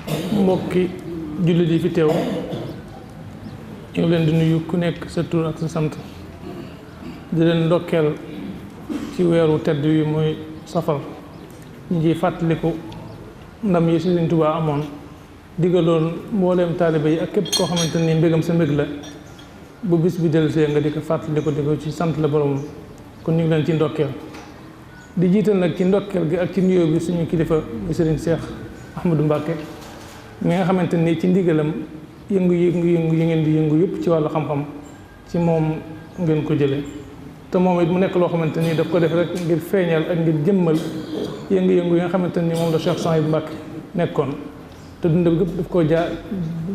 mbokki jullit yi fi teew ñu ngi leen di nuyu ku nekk sa tur ak sa sant di leen ndokkeel ci weeru tedd wi mooy safar ñu ciy fàttaliku ndam yi Sëriñ Tuubaa amoon digaloon mbooleem taalibe yi ak képp koo xamante ni mbégam sa mbég la bu bis bi dellusee nga di ko fàttaliku di ko ci sant la borom kon ñu ngi leen ci ndokkeel di jiital nag ci ndokkeel gi ak ci nuyoo bi suñu kilifa muy Sëriñ Cheikh Ahmadou Mbacké mi nga xamante ni ci ndigalam yëngu yi ngeen di yëngu yëpp ci wàllu xam-xam ci moom ngeen ko jëlee te moom it mu nekk loo xamante ni daf ko def rek ngir feeñal ak ngir jëmmal yëngu-yëngu yi nga xamante ni moom la Cheikh Souhaïbou Mbacké nekkoon te dundam gépp daf koo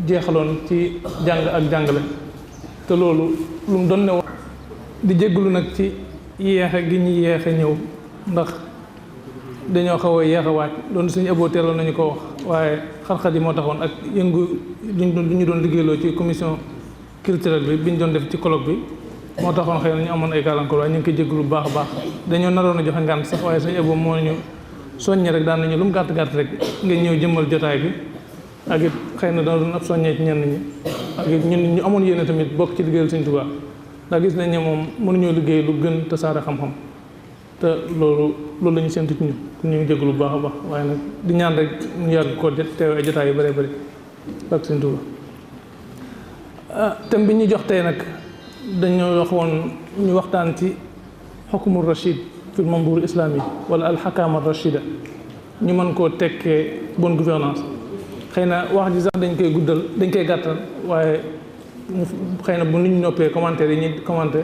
jeexaloon ci jàng ak jàngale te loolu lu mu doon ne woon di jégglu nag ci yeexe gi ñu yeexe ñëw ndax dañoo xaw a yeex a waaj doon suñu ëbboo teeloon nañu ko wax waaye xar-xar yi moo taxoon ak yëngu lu ñu doon liggéeyloo ci commission culturelle bi ñu doon def ci colloque bi moo taxoon xëy na ñu amoon ay gàllankoor waaye ñu ngi koy jégglu bu baax a baax dañoo naroon a joxe ngànt sax waaye suñu ëbboo moo ñu soññe rek daan nañu lu mu gàtt-gàtt rek ngeen ñëw jëmmal jotaay bi ak it xëy na dana doon ab soññee ci ñenn ñi ak it ñun ñu amoon yéene tamit bokk ci liggéeyal Sëriñ Tuubaa ndax gis nañ ne moom mënuñoo liggéey lu gën tasaare xam-xam te loolu la ñu séntu ci ñu ñu ngi jégalu bu baax a baax waaye nag di ñaan rek ñu yàgg ko teew ay jotaay yu bëree bëri ak Sëriñ Tuubaa thème bi ñu jox tey nag dañoo waxoon ñu waxtaan ci xukmu rachid fil manduur islami wala alxakaama rachida ñu mën koo tekkee bonne gouvernance xëy na wax ji sax dañ koy guddal dañ koy gàttal waaye xëy na bu nit ñu noppee commentaire yi ñuy commenté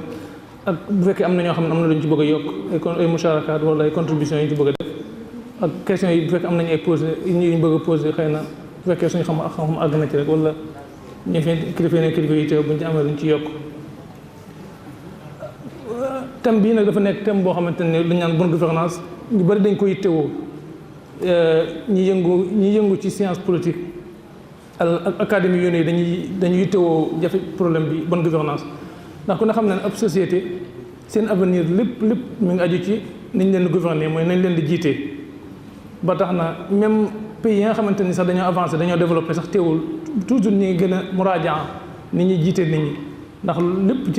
ak bu fekkee am na ñoo xam ne am na lu ñu ci bëgg a yokk ay musharakaat wala ay contributions yi ñu ci bëgg a def ak questions yi bu fekkee am nañu ay posé yu ñu bëgg a posé xëy na bu fekkee suñu xam-xam àgg na ci rek wala ñu fi kilifa yi teew bu ñu ci amee lu ñu ci yokk. thème bii nag dafa nekk thème boo xamante ne lu ñu naan bonne gouvernance ñu bëri dañ ko yittewoo ñi yëngu ci science politique ak académie yoon yi dañuy yittewoo jafe problème bi bonne gouvernance ndax ku ne xam ne ab société seen avenir lépp mi ngi aju ci nañ leen di gouverner mooy nañ leen di jiitee ba tax na même pays yi nga xamante ni sax dañoo avancé dañoo développé sax teewul toujours ñi ngi gën a muraajaa nit ñi jiitee nit ñi ndax lépp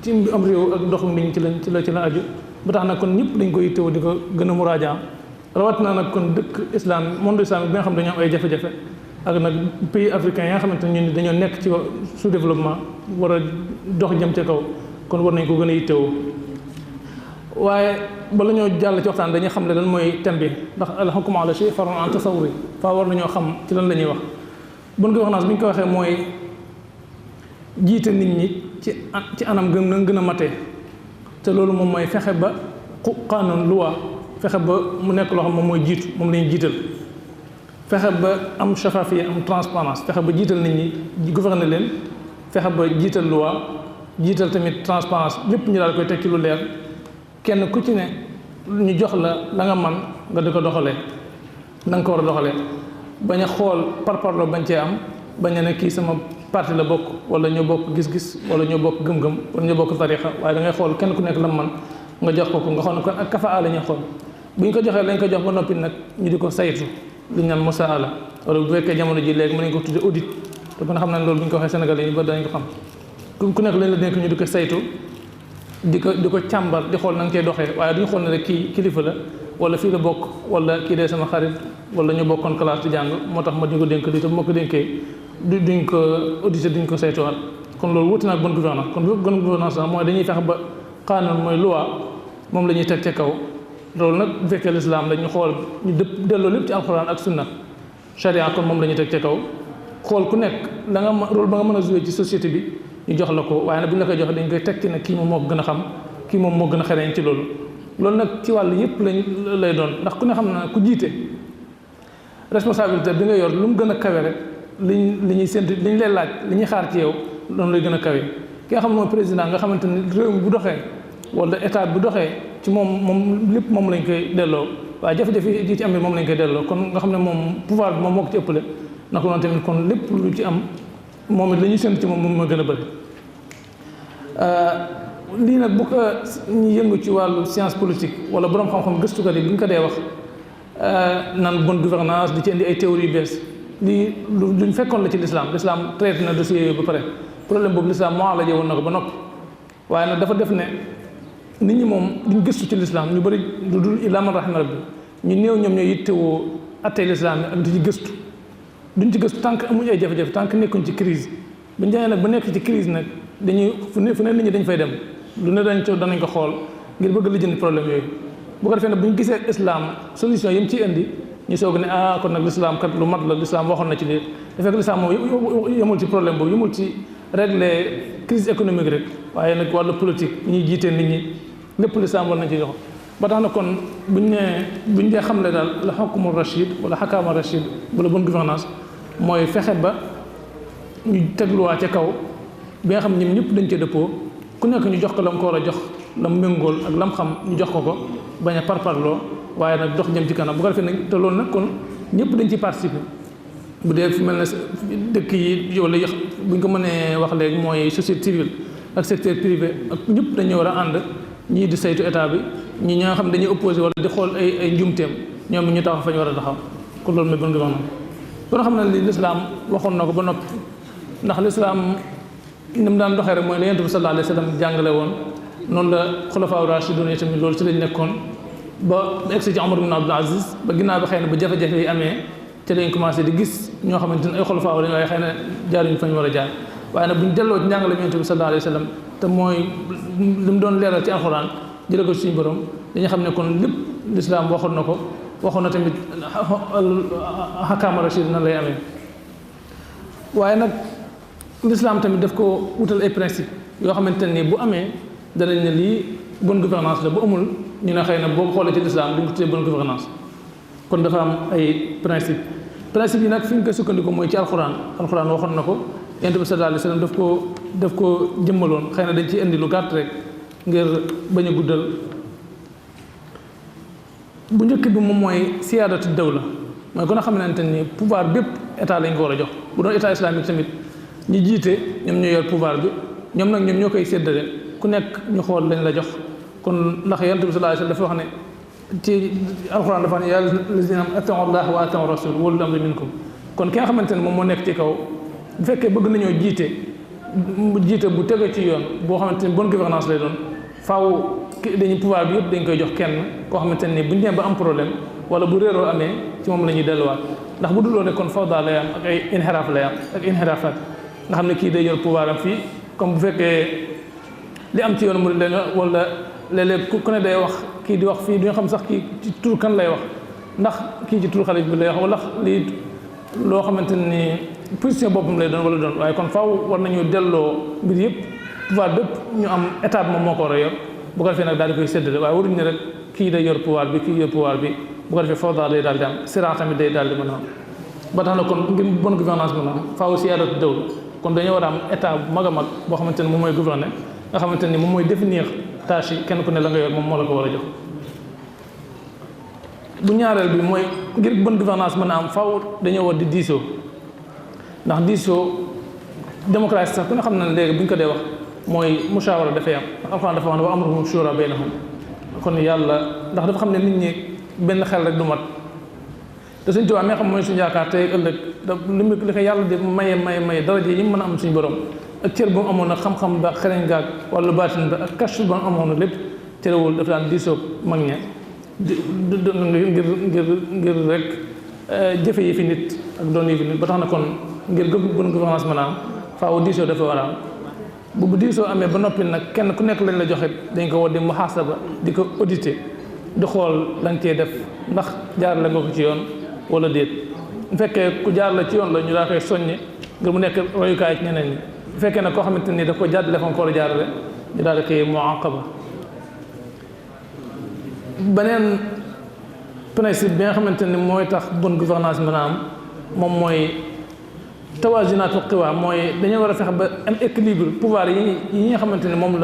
ci am réew ak doxu nit ñi ci la aju ba tax na kon ñëpp dañ koy yittewoo di ko gën a muraajaa rawat na nag kon dëkk islam monde islamique bi nga xam dañoo am ay jafe-jafe ak nag pays africains yi nga xamante ne ñun dañoo nekk ci sous développement war a dox jëm ca kaw kon war nañ ko gën a yittewoo waaye bala ñoo jàll ci waxtaan dañuy xam ne lan mooy thème bi ndax al hukmu ala shay far'un an tasawwuri faa war nañoo xam ci lan la ñuy wax bonne gouvernance bi ñu ko waxee mooy jiite nit ñi ci anam gën a matee te loolu moom mooy fexe ba qaanuun loi fexe ba mu nekk loo xam moom mooy jiitu moom la ñuy jiital fexe ba am shafafiya am transparence fexe ba jiital nit ñi gouverner leen fexe ba jiital loi jiital tamit transparence lépp ñu daal koy teg ci lu leer kenn ku ci ne ñu jox la nga man nga di ko doxalee na nga ko war a doxalee bañ a xool parparloo bañ cee am bañ a ne kii sama parti la bokk wala ñoo bokk gis-gis wala ñoo bokk gëm-gëm wala ñoo bokk tarixa waaye da ngay xool kenn ku nekk la man nga jox ko nga xool ne kon ak kafaa la ñuy xool bu ñu ko joxee lañ ko jox ba noppi nag ñu di ko saytu li ñu naan musaala wala bu fekkee jamono ji léegi mën nañ ko tudde audit te kon xam nañ loolu bu ñu ko waxee Sénégal yi ba dañ ko xam ku nekk lañ la dénk ñu di ko saytu di ko càmbar di xool na nga cee doxee waaye duñu xool ne rek kii kilifa la wala fii la bokk wala kii dee sama xarit wala ñu bokkoon classe di jàng moo tax ma di ko dénk lii te bu ma ko dénkee duñ ko audité duñ ko saytuwaat kon loolu wuti naag bonne gouvernance kon bonne gouvernance sax mooy dañuy fexe ba xaanoon mooy loi moom la ñuy teg ca kaw loolu nag bu fekkee lislaam la ñu xool ñu delloo lépp ci alxuraan ak sunna charia kon moom la ñuy teg ca kaw xool ku nekk la nga rôle ba nga mën a jouer ci société bi ñu jox la ko waaye nag bu ñu la koy joxe dañ koy teg ci ne kii moom moo ko gën a xam kii moom moo gën a xereñ ci loolu nag ci wàll yëpp lay doon ndax ku ne xam na ku jiite responsabilité bi nga yor lu mu gën a kawe rek li ñuy séntu li ñu lay laaj li ñuy xaar ci yow loolu lay gën a kawe ki nga xam ne mooy président nga xamante ni réew mi bu doxee wala état bu doxee ci moom lépp moom lañ koy delloo waaye jafe-jafe yi ci am moom lañ koy delloo kon nga xam ne moom pouvoir bi moom moo ko ci ëppale naka noonu tamit kon lépp lu ci am moom it la ñuy séntu ci moom mooy gën a bëri lii nag bu ko ñu yëngu ci wàllu science politique wala borom xam-xam gëstukat yi bu ñu ko dee wax naan bonne gouvernance di ci indi ay théories yu bees lii luñ fekkoon la ci l'islam traité na dossier yooyu ba pare problème boobu l'islam moo la jeewoon na ko ba noppi waaye nag dafa def ne nit ñi moom duñ gëstu ci l'islam ñu bëri lu dul illaa man rahima rabbi ñu néew ñoom ñooy yittewoo attey l'islam ak di ci gëstu duñ ci gëstu tant que amuñ ay jafe-jafe tant que nekkuñ ci crise buñ demee nag ba nekk ci crise nag dañuy fu ne nit ñi dañ fay dem lu ne danañ ko xool ngir bëgg lijjanti problème yooyu bu ko defee nag bu ñu gisee islam solution yi mu ciy indi ñu soog ne kon nag l'islam kat lu mat la l'islam waxoon na ci lii da fekk l'islam moom yemul ci problème boobu yemul ci régler crise économique rek waaye nag wàllu politique ñuy jiitee nit ñi lépp l'islam war nañ ci jox ba tax na kon buñ dee xam le daal la hukmu rachid wala xakaama rachid wala bonne gouvernance mooy fexe ba ñu teg loi ca kaw bi nga xam ñoom ñëpp dañ ca dëppoo ku nekk ñu jox ko la mu ko war a jox la mu méngool ak lam xam ñu jox ko bañ a parparloo waaye nag dox jëm ci kanam bu ko defee nag te loolu nag kon ñëpp dañ ci participer bu dee fu mel ne dëkk yi wala buñ ko mënee wax léegi mooy société civile ak secteur privé ak ñëpp dañu war a ànd ñii di saytu état bi ñi nga xam dañuy opposé wala di xool ay njumteem ñoom ñu taxaw fa ñu war a taxaw kon loolu mooy bonne gouvernance kon xam ne li l'islam waxoon na ko ba noppi ndax l'islam ni mu daan doxee rek mooy la yonent bi sallallahu alayhi wa sallam jàngale woon noonu la xulafaa rashidun yi tamit loolu ci lañ nekkoon ba egsi ci Omar ibn Abdul Aziz ba ginnaaw bi xëy na ba jafe-jafe yi amee ci lañ commencé di gis ñoo xamante ne ay xulafaa lañ waaye xëy na jaaruñu fa ñu war a jaar waaye nag bu ñu delloo ci njàngale yonent bi sallallahu alayhi wa sallam te mooy li mu doon leeral ci alxuraan jële ko suñu borom dañu xam ne kon lépp l'islam waxoon na ko waxoon na tamit xakaama rachid nan lay amee waaye nag l'islam tamit daf ko wutal ay principe yoo xamante ne bu amee danañ ne lii bonne gouvernance la bu amul ñu ne xëy na boo xoolee ci l'islam duñ ko tuddee bonne gouvernance kon dafa am ay principe yi nag fi ñu ko sukkandiku mooy ci alxuraan waxoon na ko yonent bi sallallahu alayhi wa sallam daf ko jëmmaloon xëy na dañ ci indi lu gàtt rek ngir bañ a guddal bu njëkk bi moom mooy siyaadatu dawla mooy kon a xamante ni pouvoir bépp état lañ ko war a jox bu doon état islamique tamit ñi jiite ñoom ñoo yor pouvoir bi ñoom nag ñoom ñoo koy séddale ku nekk ñu xool lañ la jox kon ndax yonent bi sallallahu alayhi wa sallam dafa wax ne ci alxuraan dafa ne yaa lazina atiu llaha wa atiu rasul wa ulul amri minkum kon ki nga xamante ne moom moo nekk ci kaw bu fekkee bëgg nañoo jiite bu tege ci yoon boo xamante ni bonne gouvernance lay doon faaw dañuy pouvoir bi yëpp dañ koy jox kenn koo xamante ni bu ñu demee ba am problème wala bu réeroo amee ci moom la ñuy delluwaat ndax bu dul loolu kon fawda lay am ak ay inxiraaf lay am ak inxiraafaat nga xam ne kii day yor pouvoir am fii comme bu fekkee li am ci yoon mu da nga wala léeg-léeg ku ne day wax kii di wax fii du ñu xam sax kii ci tur kan lay wax ndax kii ci tur xalif bi lay wax wala lii loo xamante ni position boppam lay doon wala doon waaye kon faaw war nañu delloo mbir yëpp pouvoir bépp ñu am état bi moom moo ko war a yor bu ko defee nag daal di koy séddale waaye waruñu ne rek kii day yor pouvoir bi kii yor pouvoir bi bu ko defee fawda day daal di am sira tamit day daal di mën a am ba tax na kon ngir bonne gouvernance mën a am faaw siyaadatu dawla kon dañoo war a am état bu mag a mag boo xamante ne moom mooy gouverner nga xamante ni moom mooy définir tâche yi kenn ku ne la nga yor moom moo la ko war a jox bu ñaareel bi mooy ngir bonne gouvernance mën a am faaw dañoo war di diisoo ndax diisoo démocratie sax ku ne xam na ne léegi bu ñu ko dee wax mooy mushawara dafay am ndax alxuraan dafa wax ne wa amruhum shura baynahum kon yàlla ndax dafa xam ne nit ñi benn xel rek du mat te suñ tubaab mi nga xam mooy suñu yaakaar tey ëllëg li ko yàlla di maye daraje yi mu mën a am suñu borom ak cër bu mu amoon ak xam-xam ba xereñ gaag wala baatin ba ak kàcc ba mu amoon lépp terewul dafa daan diisoo mag ña ngir rek jëfe yi fi nit ak doon yi fi nit ba tax na kon ngir bonne gouvernance mën a am faaw diisoo dafa war a am bu diisoo amee ba noppi nag kenn ku nekk lañ la joxe dañ ko war di muhaasaba di ko auditer di xool lañ cee def ndax jaar la nga ko ci yoon wala déet bu fekkee ku jaar la ci yoon la ñu daa koy soññe ngir mu nekk royukaay ci ñeneen ñi bu fekkee nag koo xamante ni daf ko jàddale fa nga ko war a jaarale ñu daal di koy muaqaba beneen principe bi nga xamante ni mooy tax bonne gouvernance mën a am moom mooy tawazunatu qiwa mooy dañoo war a fexe ba am équilibre pouvoir yi nga xamante ne moom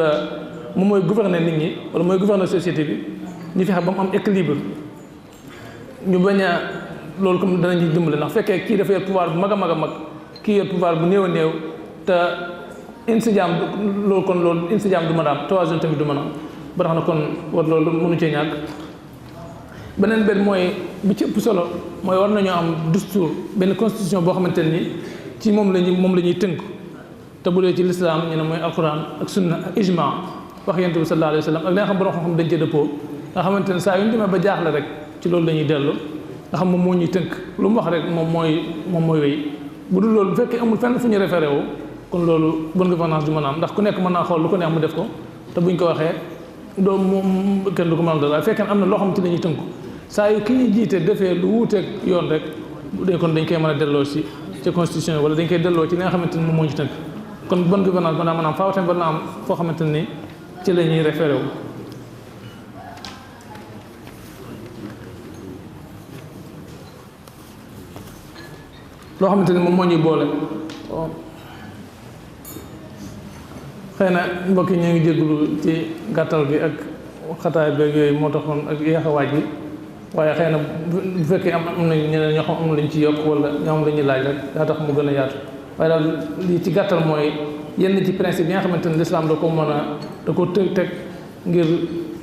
mooy gouverner nit ñi wala mooy gouverner société bi ñu fexe ba mu am équilibre ñu bañ a loolu comme danañu dimbale ndax fekkee kii dafa yor pouvoir bu mag a mag a mag kii yor pouvoir bu néew a néew te insijaam loolu insijaam du mën a am tawazun tamit du mën a am ba tax na kon war loolu mënu cee ñàkk beneen benn mooy bi ci ëpp solo mooy war nañoo am dustour benn constitution boo xamante ni ci moom la ñuy tënk te bu dee ci lislaam ñu ne mooy alquran ak sunna ak ijma wax yonent bi sallallahu alayhi wa sallam ak li nga xam borom xam-xam dañ cee dëppoo nga xamante ne saa yu ñu demee ba jaaxle rek ci loolu la ñuy dellu nga xam moom moo ñuy tënk lu mu wax rek moom mooy wéy bu dul loolu bu fekkee amul fenn fu ñu référé woo kon loolu bonne gouvernance du mën a am ndax ku nekk mën naa xool lu ko neex mu def ko te buñ ko waxee doo moom kenn du ko mën a dara waaye fekkee am na loo xam ci la ñuy tënku saa yu ki ñuy jiite defee lu wuuteeg yoon rek dañ kon dañ koy mën a delloo ci constitution wala dañ koy delloo ci li nga xamante ni moom moo ñu tënk kon bonne gouvernance maanaam faaw tamit war na am foo xamante ni ci la ñuy référé wu. loo xamante ni moom moo ñuy boole xëy na mbokk yi ñu ngi jégalu ci gàttal gi ak xataay beeg yooyu moo taxoon ak yéexawaaj bi waaye xëy na bu fekkee am na ñeneen ñoo xam am lañ ci yokk wala ñoo xam lañuy laaj rek daa tax mu gën a yaatu waaye daal lii ci gàttal mooy yenn ci principe yi nga xamante ne l'islam da ko teg ngir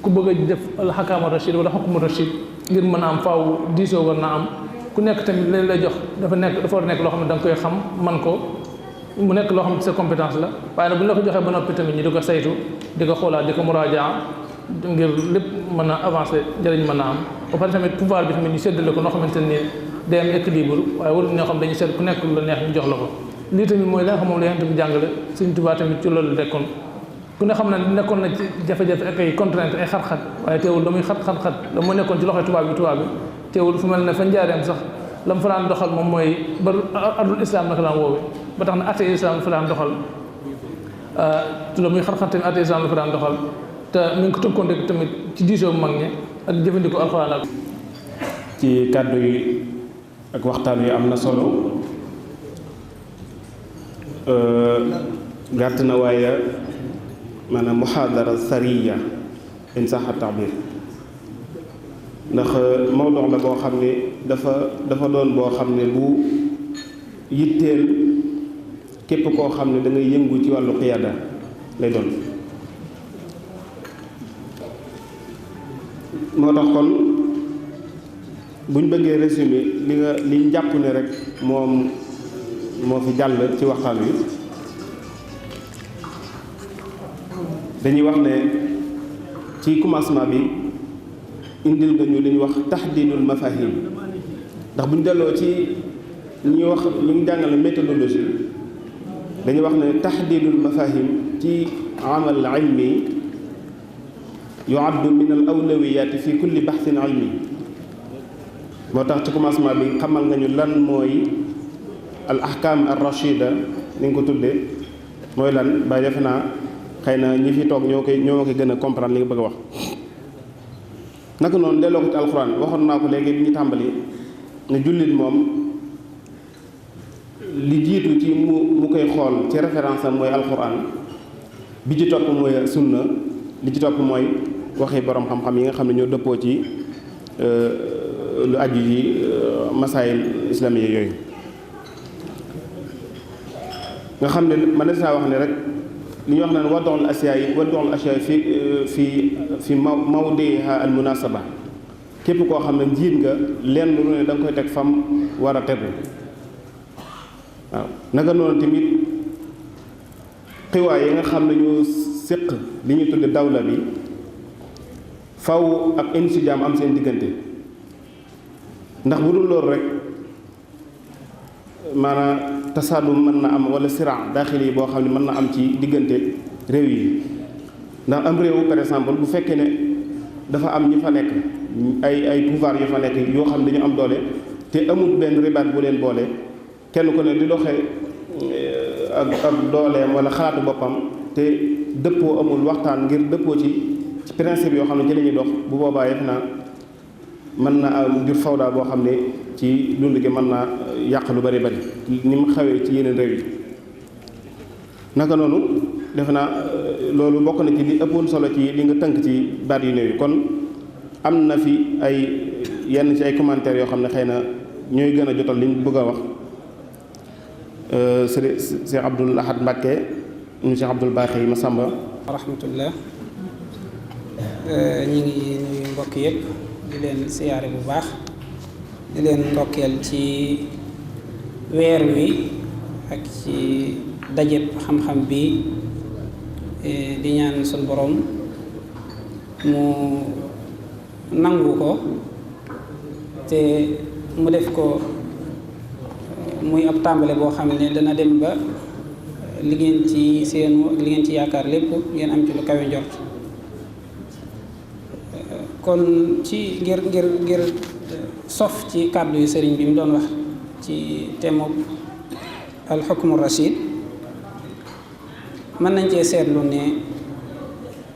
ku bëgg a def alxakaama rachid wala xukmu rachid ngir mën a am faaw diisoo war na am ku nekk tamit lañ lay jox dafa war a nekk loo xam ne da nga koy xam man ko mu nekk loo xam ne sa compétence la waaye nag bu ñu la ko joxee ba noppi tamit ñi di ko saytu di ko xoolaat di ko muraajaa ngir lépp mën a avancer jëriñ mën a am ba pare tamit pouvoir bi tamit ñu séddale ko noo xamante ni day am équilibre waaye waruñu ñoo xam dañuy seet ku nekk lu la neex ñu jox la ko lii tamit mooy la nga xam moom la yonent bi jàngale Sëriñ Tuubaa tamit ci loolu nekkoon ku ne xam ne nekkoon na ci jafe-jafe ak ay contrainte ay xat-xat waaye teewul la muy xat-xat la moo nekkoon ci loxoy tubaab bi teewul fu mel ne fa njaareem sax la mu fa daan doxal moom mooy ba ardul islam naka daan woowe ba tax na atte islam la fa daan doxal la muy xat-xat tamit atte islam la fa daan doxal te mi ngi ko tënkoon rek tamit ci diisoo mag ñi ak jëfandikoo alxuraan ak ci kàddu yi ak waxtaan wi am na solo gàtt na waaye maanaam muhaadara sariya in saxa taabir ndax mawduu la boo xam ne dafa doon boo xam ne bu yitteel képp koo xam ne da ngay yëngu ci wàllu qiyaada lay doon moo tax kon buñ bëggee résumé liñ jàpp ne rek moom moo fi jàll ci waxtaan wi dañuy wax ne ci commencement bi indil nga ñu li ñuy wax taxdiidul mafahim ndax buñ delloo ci ñuy wax ñu ngi jàngale méthodologie dañuy wax ne taxdiidul mafahim ci amal ilmi yuaddu min al awlawiyaati fi kulli baxsin ilmi moo tax ci commencement bi xamal nga ñu lan mooy al ahkam ar rachida ni nga ko tuddee mooy lan ba defe naa xëy na ñi fi toog ñoo koy gën a comprendre li nga bëgg a wax naka noonu delloo ko ci alxuraan waxoon naa ko léegi bi ñu tàmbali ne jullit moom li jiitu ci mu koy xool ci référence am mooy alxuraan bi ci topp mooy sunna li ci topp mooy waxi borom xam-xam yi nga xam ne ñoo dëppoo ci lu aju yi masaayil islamiye yooyu nga xam ne man de saa wax ne rek li ñuy wax naan wadoxul asiya fi mawdiha al munasaba képp koo xam ne njiit nga lenn lu ne da nga koy teg fam war a tegu waaw naka noonu tamit xiwaay yi nga xam ne ñu séq li ñuy tudde dawla bi faw ak insijaam am seen diggante ndax bu dul loolu rek maanaam tasaadum mën na am wala siraa daaxili yi boo xam ne mën na am ci diggante réew yi ndax am réew par exemple bu fekkee ne dafa am ñi fa nekk ay pouvoir yu fa nekk yoo xam ne dañu am doole te amul benn ribaat bu leen boole kenn ku ne di doxee ak dooleem wala xalaatu boppam te dëppoo amul waxtaan ngir dëppoo ci principe yoo xam ne ci la ñuy dox bu boobaa yëpp naa mën na am jur fawda boo xam ne ci dund gi mën naa yàq lu bari bari ni mu xawee ci yeneen réew yi naka noonu defe naa loolu bokk na ci li ëppoon solo ci li nga tënk ci baat yu néew yi kon am na fi ay yenn ci ay commentaires yoo xam ne xëy na ñooy gën a jotal li ñu bëgg a wax Cheikh Abdoul Ahad Mbacké ñu Cheikh Abdoul Baaxi Massamba rahmatullah ñi ngi nuyu mbokk yëpp di leen siyaare bu baax di leen ndokkeel ci weer wi ak ci dajeb xam-xam bi di ñaan suñ borom mu nangu ko te mu def ko muy ab tàmbale boo xam ne dana dem ba li ngeen ci seenu ak li ngeen ci yaakaar lépp ngeen am ci lu kawe njort kon ci ngir sof ci kàddu yu sëriñ bi mu doon wax ci thème alxukmu rachid mën nañ cee seetlu ne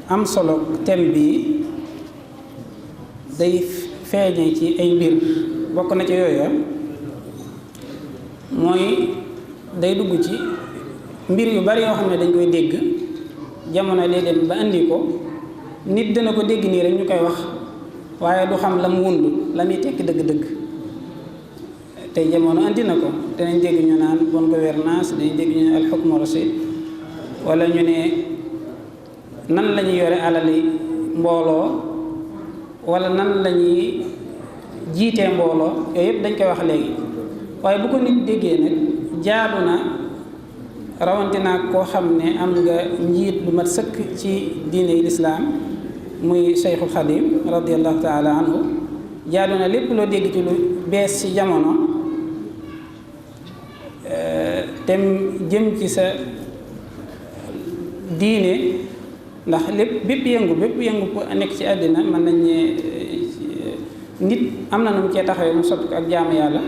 am solo thème bi day feeñe ci ay mbir bokk na ci yooyu mooy day dugg ci mbir yu bari yoo xam ne dañ koy dégg jamono day dem ba indi ko nit dina ko dégg nii rek ñu koy wax waaye du xam la mu wund la muy tekki dëgg-dëgg tey jamono andi na ko danañ dégg ñu naan bonne gouvernance dañuy dégg ñu ne alxukmu rachid wala ñu ne nan la ñuy yore alali mbooloo wala nan la ñuy jiitee mbooloo yooyu yëpp dañ koy wax léegi waaye bu ko nit déggee nag jaadu na rawatina koo xam ne am nga njiit lu mat sëkk ci diine lislaam muy Cheikhul Khadim radiallahu taala anhu jaadu na lépp loo dégg ci lu bees ci jamono tem jëm ci sa diine ndax bépp yëngu bu nekk ci àddina mën nañ ne nit am na nu mu cee taxawee mu soppi ko ak jaamu yàlla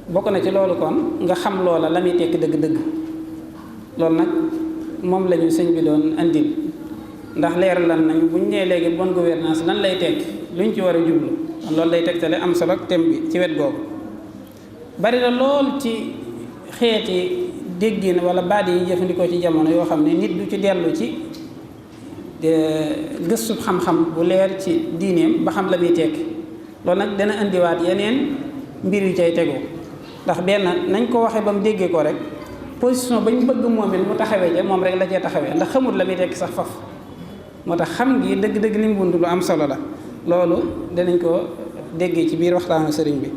bokk na ci loolu kon nga xam loola la muy tekki dëgg-dëgg loolu nag moom la ñu sëñ bi doon andil ndax leeral lan nañ bu ñu nee léegi bonne gouvernance lan lay tekki lu ñu ci war a jublu loolu lay tegtale am solo ak thème bi ci wet googu bari na lool ci xeeti déggin wala baat yi jëfandikoo ci jamono yoo xam ne nit du ci dellu ci gëstu xam-xam bu leer ci diineem ba xam la muy tekki loolu nag dana indiwaat yeneen mbir yu cay tegoo ndax benn nañ ko waxee ba mu déggee ko rek position bañ bëgg moom it mu taxawee ca moom rek la cee taxawee ndax xamut la muy tekki sax faf moo tax xam ngi dëgg-dëgg li mu wund lu am solo la loolu danañ ko déggee ci biir waxtaanu sëriñ bi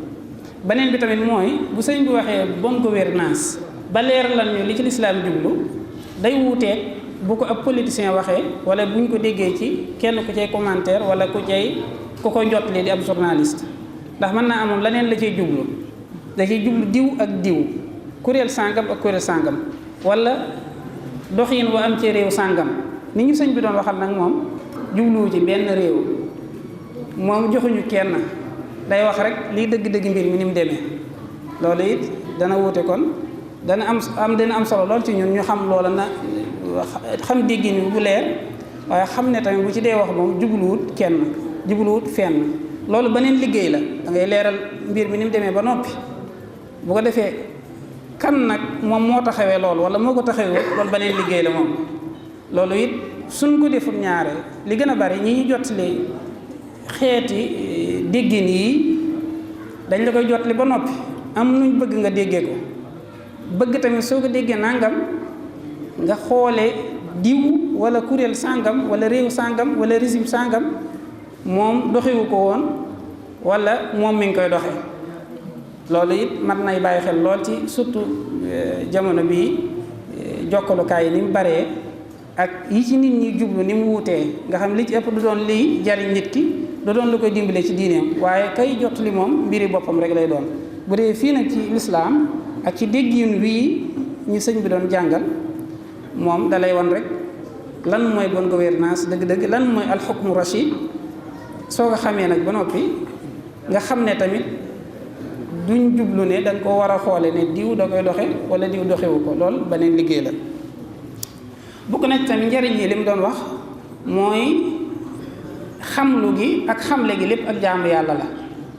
beneen bi tamit mooy bu sëriñ bi waxee bonne gouvernance ba leer lan ñu li ci lislaam jublu day wuuteeg bu ko ab politicien waxee wala bu ñu ko déggee ci kenn ku cay commentaire wala ku ko njot li di ab journaliste ndax mën naa amoon leneen la cay jublu da ciy jublu diw ak diw kuréel sàngam ak kuréel sàngam wala doxin wa am ci réew sàngam ni ñu sëñ bi doon waxal nag moom jubluwu ci benn réew moom joxuñu kenn day wax rek lii dëgg-dëgg mbir mi ni mu demee loolu it dana wuute kon dana am solo lool ci ñun ñu xam loola na xam déggin bu leer waaye xam ne tamit bu ci dee wax moom jubluwut kenn jubluwut fenn loolu beneen liggéey la da ngay leeral mbir mi ni mu demee ba noppi bu ko defee kan nag moom moo taxawee loolu wala moo ko taxawee loolu beneen liggéey la moom loolu it suñ ko deful ñaare li gën a bari ñi ñu jotli xeeti déggin yi dañ la koy jotli ba noppi am nuñ bëgg nga déggee ko bëgg tamit soo ko déggee nangam nga xoole diw wala kuréel sàngam wala réew sàngam wala régime sàngam moom doxewu ko woon wala moom mi ngi koy doxee loolu it mat nay bàyyi xel lool ci surtout jamono bii jokkalukaay yi ni mu baree ak yi ci nit ñi jublu ni mu wuutee nga xam li ci ëpp du doon liy jariñ nit ki du doon lu koy dimbale ci diineem waaye kay jot li moom mbiri boppam rek lay doon bu dee fii nag ci lislaam ak ci déggin wii ñu sëñ bi doon jàngal moom dalay wan rek lan mooy bonne gouvernance dëgg-dëgg lan mooy alxukmu rachid soo ko xamee nag ba noppi nga xam ne tamit duñ jublu ne dañ ko war a xoole ne diw da koy doxe wala diw doxewu ko lool beneen liggéey la bokk na tamit njëriñ yi li mu doon wax mooy xamlu gi ak xamle gi lépp ak jaamu yàlla la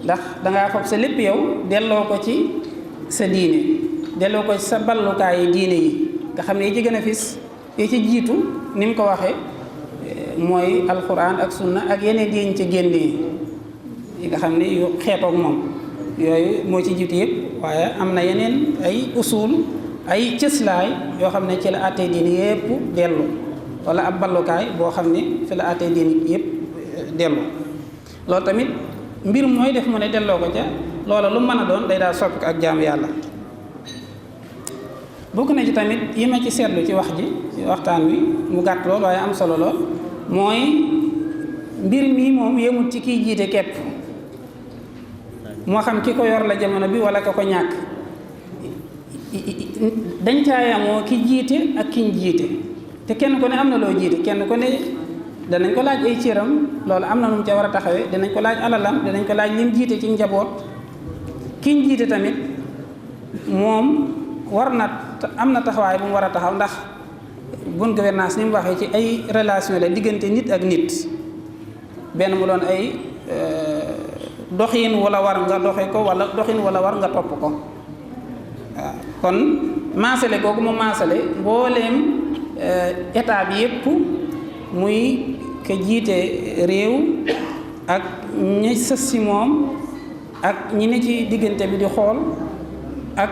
ndax dangaa foog sa lépp yow delloo ko ci sa diine delloo ko ci sa ballukaay yi diine yi nga xam ne yi ci gën a fis yi ci jiitu ni mu ko waxee mooy alquran ak sunna ak yeneen yi ñu ci génnee yi nga xam ne yu xeetoog moom yooyu moo ci jiitu yëpp waaye am na yeneen ay usul ay cëslaay yoo xam ne ci la àttee diine yëpp dellu wala ab ballukaay boo xam ne fi la àttee diine yëpp dellu loolu tamit mbir mooy def mu ne delloo ko ca loola lu mën a doon day daal soppi ko ak jaamu yàlla. bokk na ci tamit yi ma ci seetlu ci wax ji ci waxtaan wi mu gàtt lool waaye am solo lool mooy mbir mi moom yemut ci kiy jiite képp moo xam ki ko yor la jamono bi wala ka ko ñàkk dañ caayamoo ki jiite ak kiñ jiite te kenn ku ne am na loo jiite kenn ku ne danañ ko laaj ay cëram loolu am na nu mu ca war a taxawee dinañ ko laaj alalam dinañ ko laaj lim jiite ci njaboot kiñ jiite tamit moom war na am na taxawaay bu mu war a taxaw ndax bonne gouvernance ni mu waxee ci ay relation la diggante nit ak nit benn mu doon ay doxin wala war nga doxe ko wala doxin wala war nga topp ko waaw kon maasale googu mu maasale mbooleem état bi yépp muy ka jiite réew ak ñi sës si moom ak ñi ne ci diggante bi di xool ak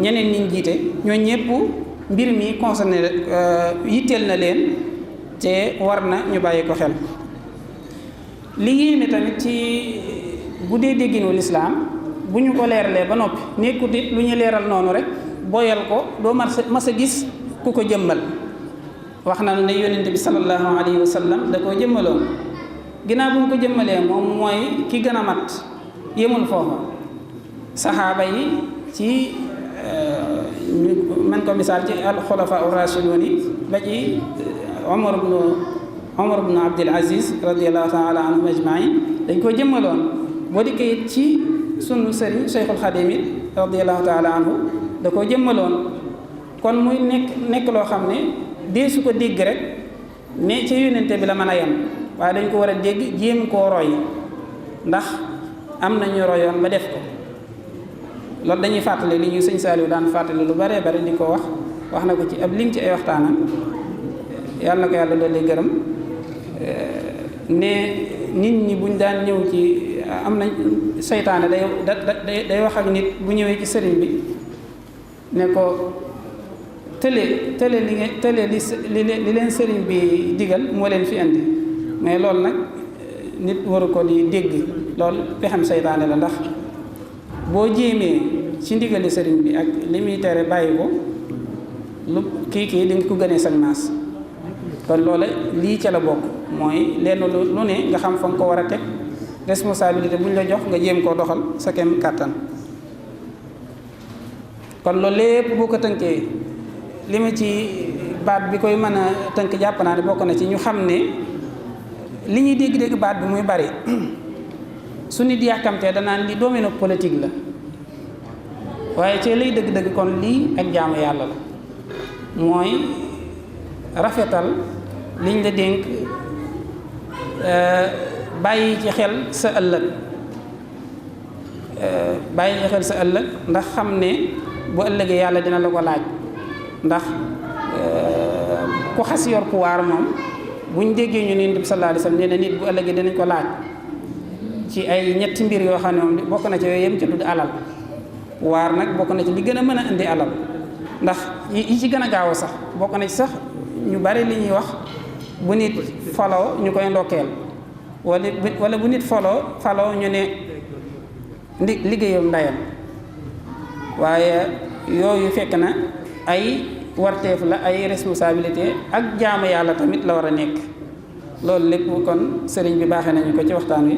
ñeneen ñi jiite ñoo ñëpp mbir mi concerné yitteel na leen te war na ñu bàyyi ko xel. li yéeme tamit ci bu dee dégginu lislaam bu ñu ko leeralee ba noppi nekkut it lu ñu leeral noonu rek boyal ko doo mas a gis ku ko jëmmal. wax na ne yonent bi sallallahu alayhi wa sallam da koo jëmmaloon ginnaaw bu mu ko jëmmalee moom mooy ki gën a mat yemul foofu saxaaba yi ci man ko misaal ci alxulafa urashidun yi ba ci Omar ibnu Abdul Aziz radiyallahu taala anhum ajmain dañ koo jëmmaloon boo dikkee ci sunu sëriñ Cheikhul Xadim it radiyallahu taala anhu da koo jëmmaloon kon muy nekk loo xam ne dee su ko dégg rek ne ca yónnente bi la mën a yem waaye dañ ko war a dégg jéem koo roy ndax am nañu royoon ba def ko loolu dañuy fàttali li ñu sëñ Saliou daan fàttali lu bare bare di ko wax na ko ci ab lim ci ay waxtaanam yàlla na ko yàlla doole gërëm ne nit ñi buñ daan ñëw ci am nañ seytaane day wax ak nit bu ñëwee ci sëriñ bi ne ko tële li leen sëriñ bi digal moo leen fi andi mais loolu nag nit waru ko di dégg loolu pexem seytaane la ndax boo jéemee ci ndigali sëriñ bi ak li muy tere bàyyi ko lu kii di nga ko gënee sag maas kon loola lii ca la bokk mooy lenn lu ne nga xam fa nga ko war a teg responsabilité bu ñu la jox nga jéem koo doxal sa kem kàttan kon loolu lépp boo ko tënkee li ma ci baat bi koy mën a tënk jàpp naa ne bokk na ci ñu xam ne li ñuy dégg-dégg baat bi muy bari su nit yàkkamtee danaan li domaine politique la waaye ci lay dëgg-dëgg kon lii ak jaamu yàlla la mooy rafetal liñ la dénk bàyyi ci xel sa ëllëg ndax xam ne bu ëllëgee yàlla dina la ko laaj ndax ku xas yor pouvoir moom buñ déggee ñu ne Yonent bi sallallahu alayhi wasallam nee na nit bu ëllëgee dinañ ko laaj ci ay ñetti mbir yoo xam ne moom bokk na ci yooyu yem ci tudd alal pouvoir nag bokk na ci li gën a mën a indi alal ndax yi ci gën a gaaw sax bokk na ci sax ñu bari li ñuy wax bu nit faloo ñu koy ndokkeel wala bu nit faloo ñu ne liggéeyam ndayam waaye yooyu fekk na ay warteef la ay responsabilité ak jaamu yàlla tamit la war a nekk loolu lépp kon sëriñ bi baaxee nañu ko ci waxtaan wi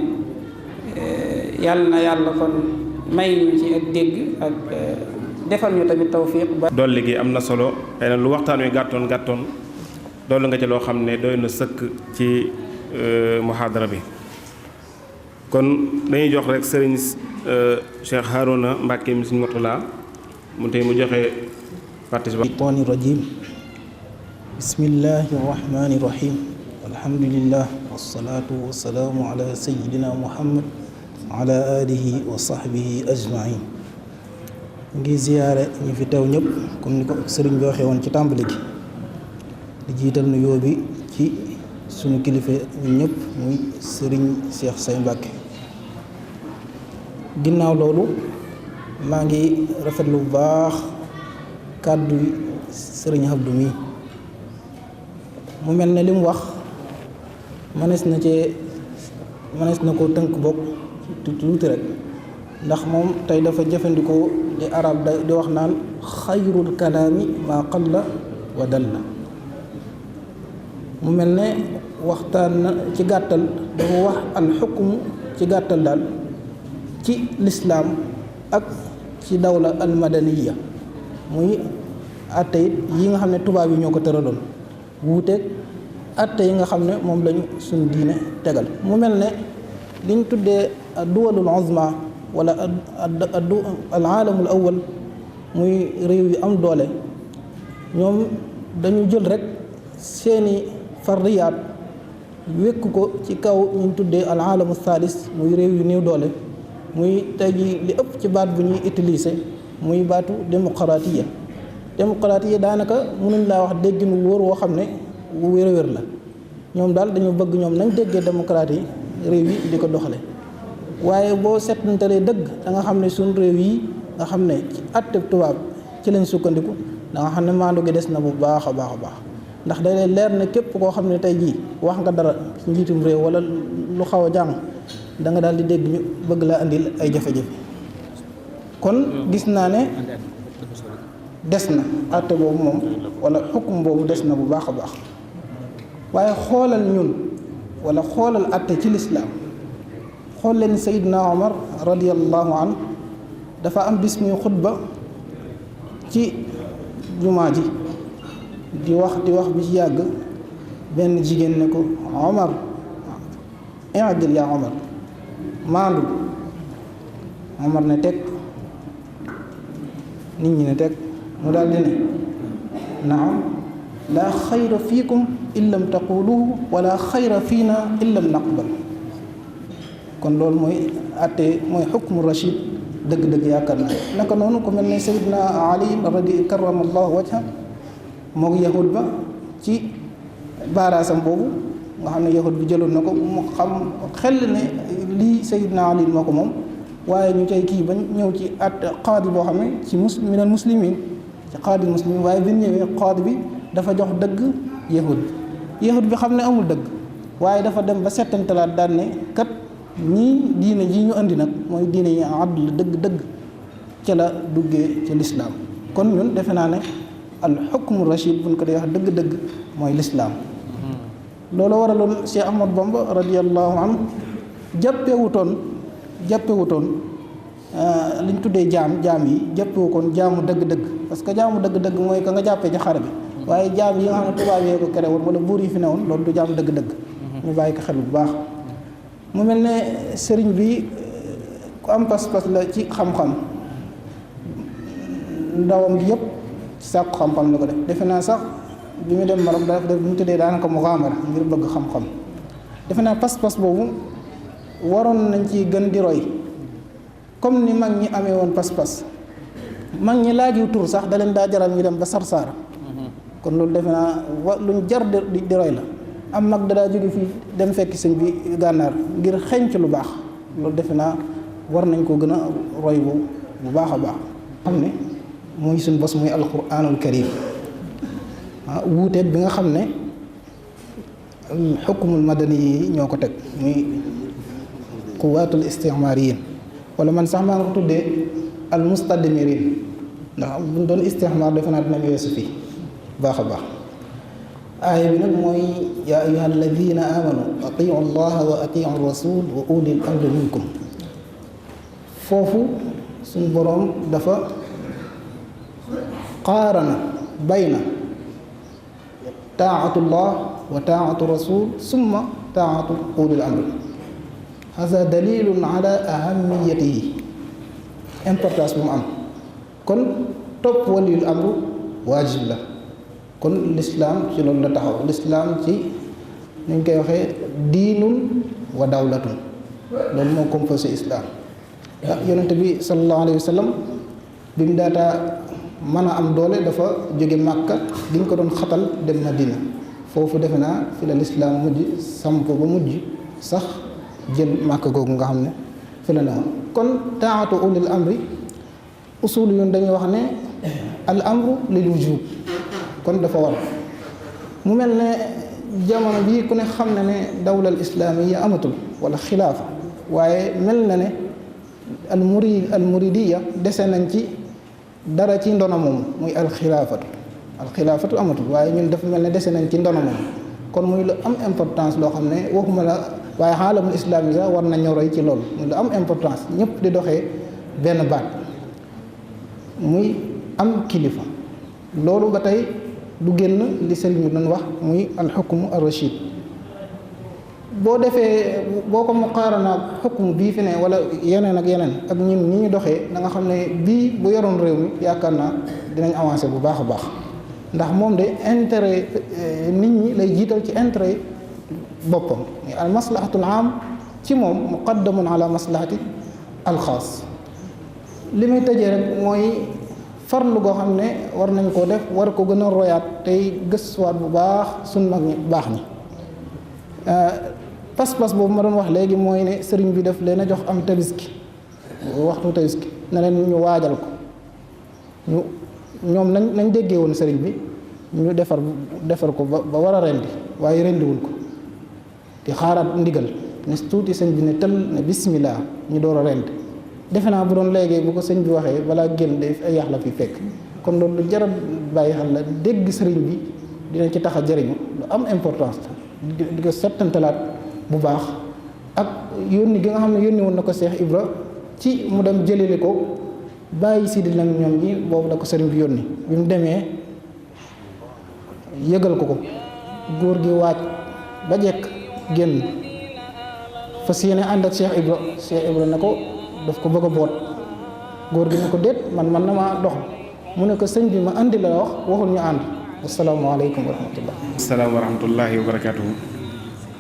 yàlla na yàlla kon may ñu ci ak dégg ak defal ñu tamit tawfiq ba dolli gi am na solo xëy na lu waxtaan wi gàttoon dolli nga ci loo xam ne doy na sëkk ci muhaadara bi kon dañuy jox rek sëriñ Cheikh Harouna Mbacke mi Sëriñ Murtala mu tey mu joxe participation. shaytaani rajiim bismillaahi rahmaani rahiim alhamdulillah wassalaatu wassalaamu ala sayyidina muhammad wa ala alihi wa sahbihi ajmain ngi ziyaare ñi fi teew ñëpp comme ni ko sëriñ bi waxee woon ci tàmbali gi di jiital nuyoo bi ci sunu kilifa ñun ñëpp muy sëriñ Cheikh Say Mbacke ginnaaw loolu maa ngi rafetlu bu baax kàddu sëriñ Abdou mi mu mel ne li mu wax mënees na cee mënees na koo tënk bokk tuuti rek ndax moom tey dafa jëfandikoo di arab di wax naan xayrul kalaami maa qalla wa dalla mu mel ne waxtaan na ci gàttal dafa wax al xukmu ci gàttal daal ci lislaam ak ci dawla al madaniya muy atte yi nga xam ne tubaab yi ñoo ko tëraloon wuuteeg atte yi nga xam ne moom lañu suñu diine tegal mu mel ne liñ tuddee duwalul uzma wala al aalamul awwal muy réew yu am doole ñoom dañu jël rek seeni fardiyaat wékk ko ci kaw ñu tuddee al aalamu thalis muy réew yu néew doole muy tey ji li ëpp ci baat bu ñuy utiliser muy baatu démocratie daanaka mënuñ laa wax dégginu wóor woo xam ne wu wér-wér la ñoom daal dañu bëgg ñoom nañ déggee démocratie réew yi di ko doxale waaye boo seetantalee dëgg da nga xam ne suñ réew yi nga xam ne ci àtteb tubaab ci lañ sukkandiku da nga xam ne maandu gi des na bu baax a baax a baax ndax day leen leer ne képp koo xam ne tey jii wax nga dara ci njiitum réew wala lu xaw a jàng da nga daal di dégg ñu bëgg laa andil ay jafe-jafe kon gis naa ne des na àtte boobu moom wala xukum boobu des na bu baax a baax waaye xoolal ñun wala xoolal àtte ci lislaam xool leen Seydina Omar radiyallahu an dafa am bis muy xutba ci jumaa ji di wax bi ci yàgg benn jigéen ne ko Omar i'dil yaa Omar maandu Omar ne teg nit ñi ne teg mu daal di ne naam laa xayra fiikum in lam taquluhu wala xayra fiina in lam naqbal kon loolu mooy atte mooy xukmu rachid dëgg-dëgg yaakaar naa naka noonu ku mel ne Seydina Ali radi karamallahu wajha moog yahud ba ci baaraasam boobu nga xam ne yahud bi jëloon na ko mu xam xel ne lii Seydina Ali moo ko moom waaye ñu tey kii bañ ñëw ci at qaadi boo xam ne ci minal muslimin ci qaadi muslimin waaye bi ñu ñëwee qaadi bi dafa jox dëgg yahud bi xam ne amul dëgg waaye dafa dem ba settantalaat daan ne kat ñii diine ji ñu andi nag mooy diine yi adl dëgg-dëgg ca la duggee ci lislaam kon ñun defe naa ne al xukmu rachid buñ ko dee wax dëgg-dëgg mooy lislaam loolu waraloon Cheikh Ahmad Bamba radiyallahu anhu jàppewutoon liñ tuddee jaam yi jàppewu koon jaamu dëgg-dëgg parce que jaamu dëgg-dëgg mooy ka nga jàppee ci xare bi waaye jaam yi nga xam ne tubaab yee ko kere woon wala buur yi fi ne woon loolu du jaam dëgg-dëgg ñu bàyyi ko xel bu baax mu mel ne sëriñ bi ku am pas-pas la ci xam-xam ndawam gi yëpp ci sàkku xam-xam la ko def defe naa sax bi mu dem Maroc dafa def bu ñu tuddee daanaka muxaamara ngir bëgg xam-xam defe naa pas-pas boobu waroon nañ ci gën di roy comme ni mag ñi amee woon pas-pas mag ñi laajiw tur sax da leen daa jaral ñu dem ba Sarsaara kon loolu defe naa luñ jar di roy la am mag da daa jóge fii dem fekki sëñ bi gànnaar ngir xeeñc lu baax loolu defe naa war nañ ko gën a roy bu baax a baax xam ne muy suñ bos muy alquranul karim wuuteet bi nga xam ne xukumul madani yi ñoo ko teg muy quwaatul istimariyin wala man sax maa nga ko tuddee al mustadmirin ndax buñ doon istimar defe naa dinañ weesu fii baax a baax aaya bi nag mooy yaa ayuha alladina amanu atiu allaha wa atiu rasul wa ulil amri minkum foofu suñ boroom dafa qaarana bayna taatullah wa taatu rasul summa taatu ulil amri hasa dalilun ala ahamiyatihi importance bu mu am kon topp waliyul amru waajib la kon lislaam ci loolu la taxaw lislaam ci ni ñu koy waxee diinun wa dawlatun loolu moo composé islaam yonente bi sallallahu alayhi wa sallam bi mu daataa mën a am doole dafa jóge màkka gi ñu ko doon xatal dem madina foofu defe naa fi la lislaam mujj samp ba mujj sax jël màkka googu nga xam ne fi la ne woon kon taatu ulil amri usul yoon dañuy wax ne al amru lil wujub kon dafa war mu mel ne jamono bii ku ne xam na ne dawlal islaamiya amatul wala xilaafa, waaye mel na ne almuridiya dese nañ ci dara ci ndono moom muy alxilaafatu amatul, waaye ñun dafa mel ne dese nañ ci ndono moom. kon muy lu am importance loo xam ne waxuma la waaye xaalamul islaami sax war nañu roy ci loolu, muy lu am importance ñëpp di doxee benn baat, muy am kilifa. loolu ba tey du génn li sëriñ bi doon wax muy alxukmu ar-rashid. boo ko muqaarana xukmu bii fi ne wala yeneen ak yeneen ak ñun ñi ñu doxee da nga xam ne bii bu yoroon réew mi yaakaar naa dinañ avancer bu baax a baax, ndax moom de intérêt nit ñi lay jiital ci intérêt boppam. al maslahatul am ci moom muqaddamun ala maslahati alxaas. li muy tëjee rek mooy farlu goo xam ne war nañ koo def, war ko gën a royaat tey gëstuwaat bu baax suñ mag ñi baax ñi. pas-pas boobu ma doon wax léegi mooy ne sëriñ bi def leen a jox am tabaski, waxtu tabaski ne leen ñu waajal ko, ñoom nañ déggee woon sëriñ bi ñu defar ko ba war a rendi, waaye rendiwul ko di xaaraat ndigal ne tuuti sëñ bi ne tël ne bismillah ñu door a rendi. defe naa bu doon léegi bu ko sëñ bi waxee balaa génn day ay yax la fi fekk. kon loolu lu jar a bàyyi xel la, dégg sëriñ bi dina ci tax a jëriñu, lu am importance di ko settantalaat bu baax. ak yónni gi nga xam ne yónni woon na ko Cheikh Ibra ci mu dem jëlili ko bàyyi Sidi Lamine ñoom ñi, boobu la ko sëriñ bi yónni. bi mu demee yëgal ko góor gi waaj ba jekk génn fas yéene ànd ak Cheikh Ibra ne ko daf ko bëgg a boot. góor gi ne ko déet man na maa dox. mu ne ko sëñ bi ma andi la wax, waxul ñu ànd. asalaamaaleykum wa rahmatullah. asalaam wa rahmatullahi wa barakaatuhu.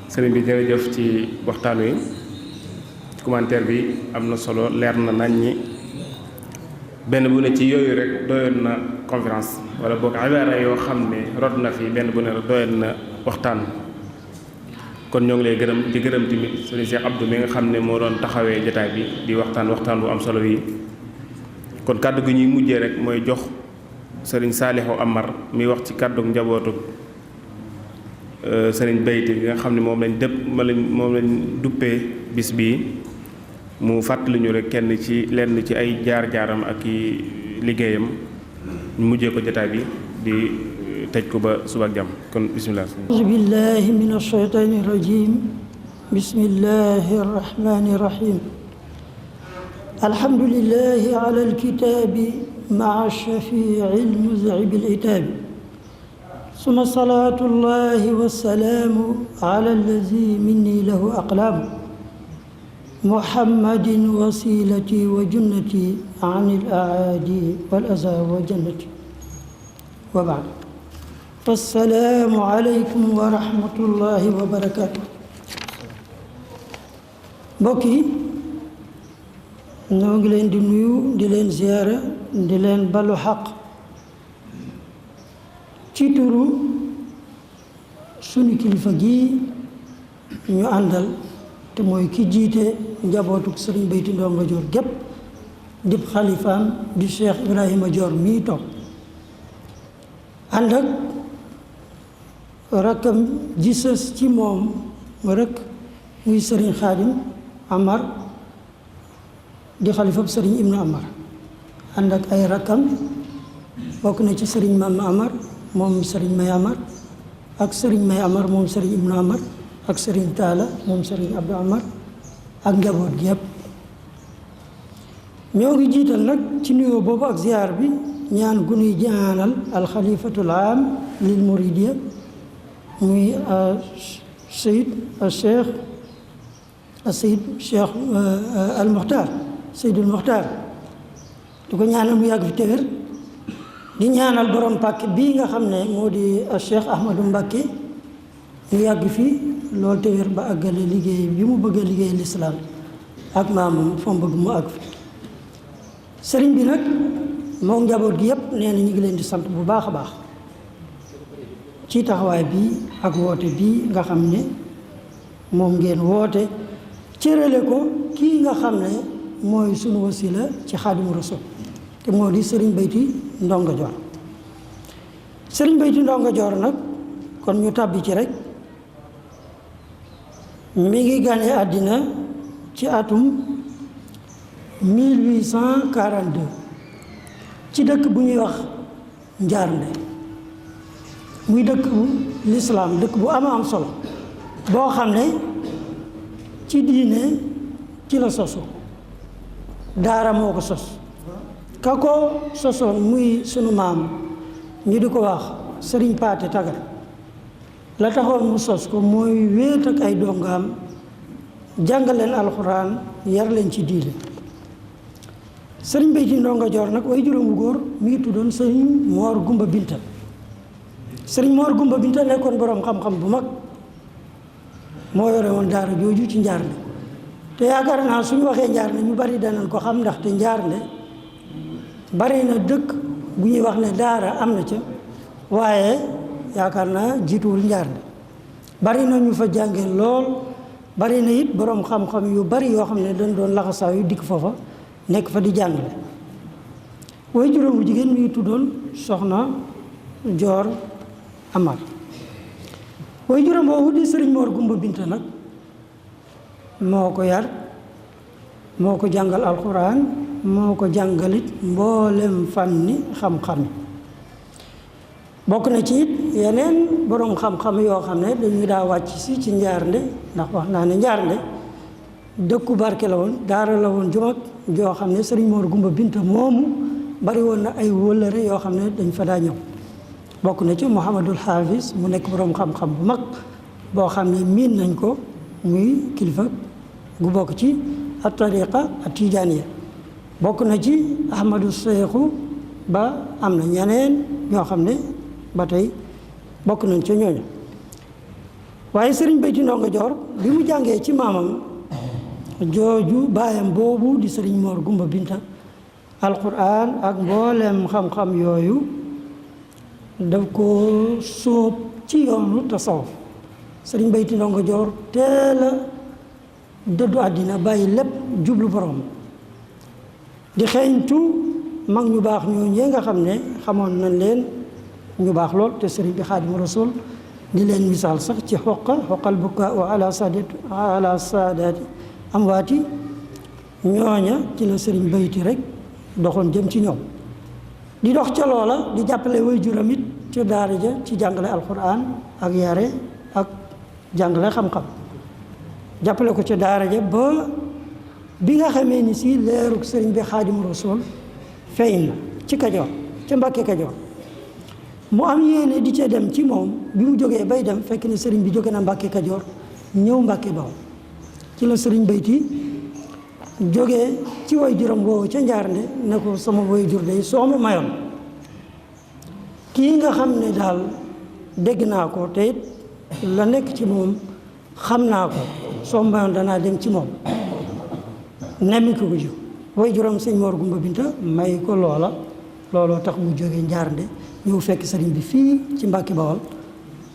sëriñ bi jërëjëf ci waxtaan wi. commentaire bi am na solo, leer na nañ ñi. benn bu ne ci yooyu rek doyoon na conférence wala boog ibaara yoo xam ne rod na fi, benn bu ne rek doyoon na waxtaan. kon ñoo ngi lay gërëm di gërëm tamit sëriñ Cheikh Abdou mi nga xam ne moo doon taxawee jotaay bi di waxtaan bu am solo yi. kon kàddu gi ñuy mujjee rek mooy jox sëriñ Salihu Amar mi wax ci kàddu njabootu sëriñ Bayti nga xam ne moom lañ duppee bis bii, mu fàttali ñu rek kenn ci lenn ci ay jaar-jaaram ak i liggéeyam, ñu mujjee ko jotaay bi di tëj ko ba suba ak jàmm. kon bismillah. auzu billahi min ashaytani rajim. bismillahi arrahmani rahim. alhamdulillahi ala alkitabi maa shafii almuzhibi alitabi. summa salatullahi wassalaamu ala allazi minni lahu aqlaamu. muhammadin wasilati wa junnati an al-aadi wal aza wa jannati wa baad. assalaamu aleykum wa rahmatullahi wa barakaatu. mbokk yi, ñoo ngi leen di nuyu, di leen ziyaara, di leen balu xaq ci turu sunu kilifa gi ñu àndal, te mooy ki jiite njabootuk sëriñ Bayti Ndongo Dior gépp, dib xalifaam di Cheikh Ibrahima Dior mii toog, ànd ak rakkam ji sës ci moom rek muy sëriñ Xaadim Amar di xalifab sëriñ Ibnu Amar, ànd ak ay rakkam bokk na ci sëriñ Mam Amar moom sëriñ May Amar, ak sëriñ May Amar moom sëriñ Ibnu Amar, ak sëriñ Taala moom sëriñ Abdou Amar, ak njaboot gi yëpp. ñoo ngi jiital nag ci nuyoo boobu ak ziar bi ñaan gu nuy ñaanal alxalifatul aam lil muridiya muy sayid cheikh al muxtaar seydul muxtaar, di ko ñaanal mu yàgg fi téwér, di ñaanal borom pàkk bii nga xam ne moo di cheikh Ahmadou Mbacké mu yàgg fi loolu téwér ba àggale liggéey bi mu bëgg a liggéey lislaam ak maamam fa mu bëgg mu àgg fi. sëriñ bi nag moom njaboot gi yëpp nee na ñu ngi leen di sant bu baax a baax ci taxawaay bi ak woote bi nga xam ne moom ngeen woote cërale ko kii nga xam ne mooy sunu wasila ci Xaadimu Rasuul, te moo di sëriñ Bayti Ndongo Dior. sëriñ Bayti Ndongo Dior nag kon ñu tàbbi ci rek mi ngi gane àddina ci atum 1842 ci dëkk bu ñuy wax Njaarnde muy dëkk bu lislaam dëkk bu am solo boo xam ne ci diine ci la sosu daara moo ko sos ka ko sosoon muy sunu maam ñu di ko wax sëriñ Paate Tagar la taxoon mu sos ko mooy wéet ak ay dongaam jàngal leen alxuraan yar leen ci diine sëriñ Bayti Ndongo Joor nag way juróomu góor mi ngi tuddoon sëriñ Moor Gumba Binta sëriñ Moor Gumba Binta nekkoon boroom xam-xam bu mag moo yore woon daara jooju ci Njaarnde te yaakaar naa suñu waxee Njaarnde ñu bari danañ ko xam ndaxte Njaarnde bari na dëkk bu ñuy wax ne daara am na ca waaye yaakaar naa jiituwul Njaarnde bari na ñu fa jànge lool bari na it boroom xam-xam yu bari yoo xam ne dañ doon laxasaaw yu dikk foofa nekk fa di jàngale way juróom bu jigéen mi ngi tuddoon soxna Joor Amar way juróom boobu di sëriñ Moor Gumba Binta nag moo ko yar moo ko jàngal alxuraan moo ko jàngalit mboolem fànni xam-xam bokk na ci it yeneen boroom xam-xam yoo xam ne dañuy daa wàcc si ci Njaarnde ndax wax naa ne Njaarnde dëkku barke la woon daara la woon ju mag joo xam ne sëriñ Moor Gumba Binta moomu bari woon na ay wëllëre yoo xam ne dañ fa daa ñëw bokk na ci Muhammadul Haafis mu nekk boroom xam-xam bu mag boo xam ne miin nañ ko muy kilifa gu bokk ci at tariqa at tijaaniya bokk na ci Ahmadu Seexu ba am na ñeneen ñoo xam ne ba tey bokk nañ ca ñooñu waaye sëriñ Bayti Ndongo Joor bi mu jàngee ci maamam jooju baayam boobu di sëriñ Moor Gumba Binta alquran ak mboolem xam-xam yooyu daf ko sóob ci yoonu tasawuf sëriñ Bayti Ndongo Joor teel a dëddu àddina bàyyi lépp jublu borom di xeeñtu mag ñu baax ñooñee nga xam ne xamoon nañ leen ñu baax lool te sëriñ bi Xaadimu Rasuul di leen misaal sax ci xoqal bukaa wa ala saadaati amwaati ñooña ci la sëriñ Bayti rek doxoon jëm ci ñoom di dox ca loola di jàppale way juram it ca daara ja ci jàngale alquran ak yare ak jàngale xam-xam jàppale ko ca daara ja ba bi nga xamee ni si leerug sëriñ bi Xaadimu Rasuul feeñ na ci Kajoor ca Mbàkke Kajoor mu am yéene di ca dem ci moom bi mu jógee bay dem fekk ne sëriñ bi jóge na Mbàkke Kajoor ñëw Mbàkke Bawol ci la sëriñ Bayti jógee ci way juram woowu ca Njaarnde ne ko sama way jur day soo ma mayoon kii nga xam ne daal dégg naa ko te it la nekk ci moom xam naa ko soo ma mayoon danaa dem ci moom nemmi ko ju way juram sëñ Moor Gumba Binta may ko looloo tax mu jógee Njaarnde ñëw fekk sëriñ bi fii ci Mbàkke Bawol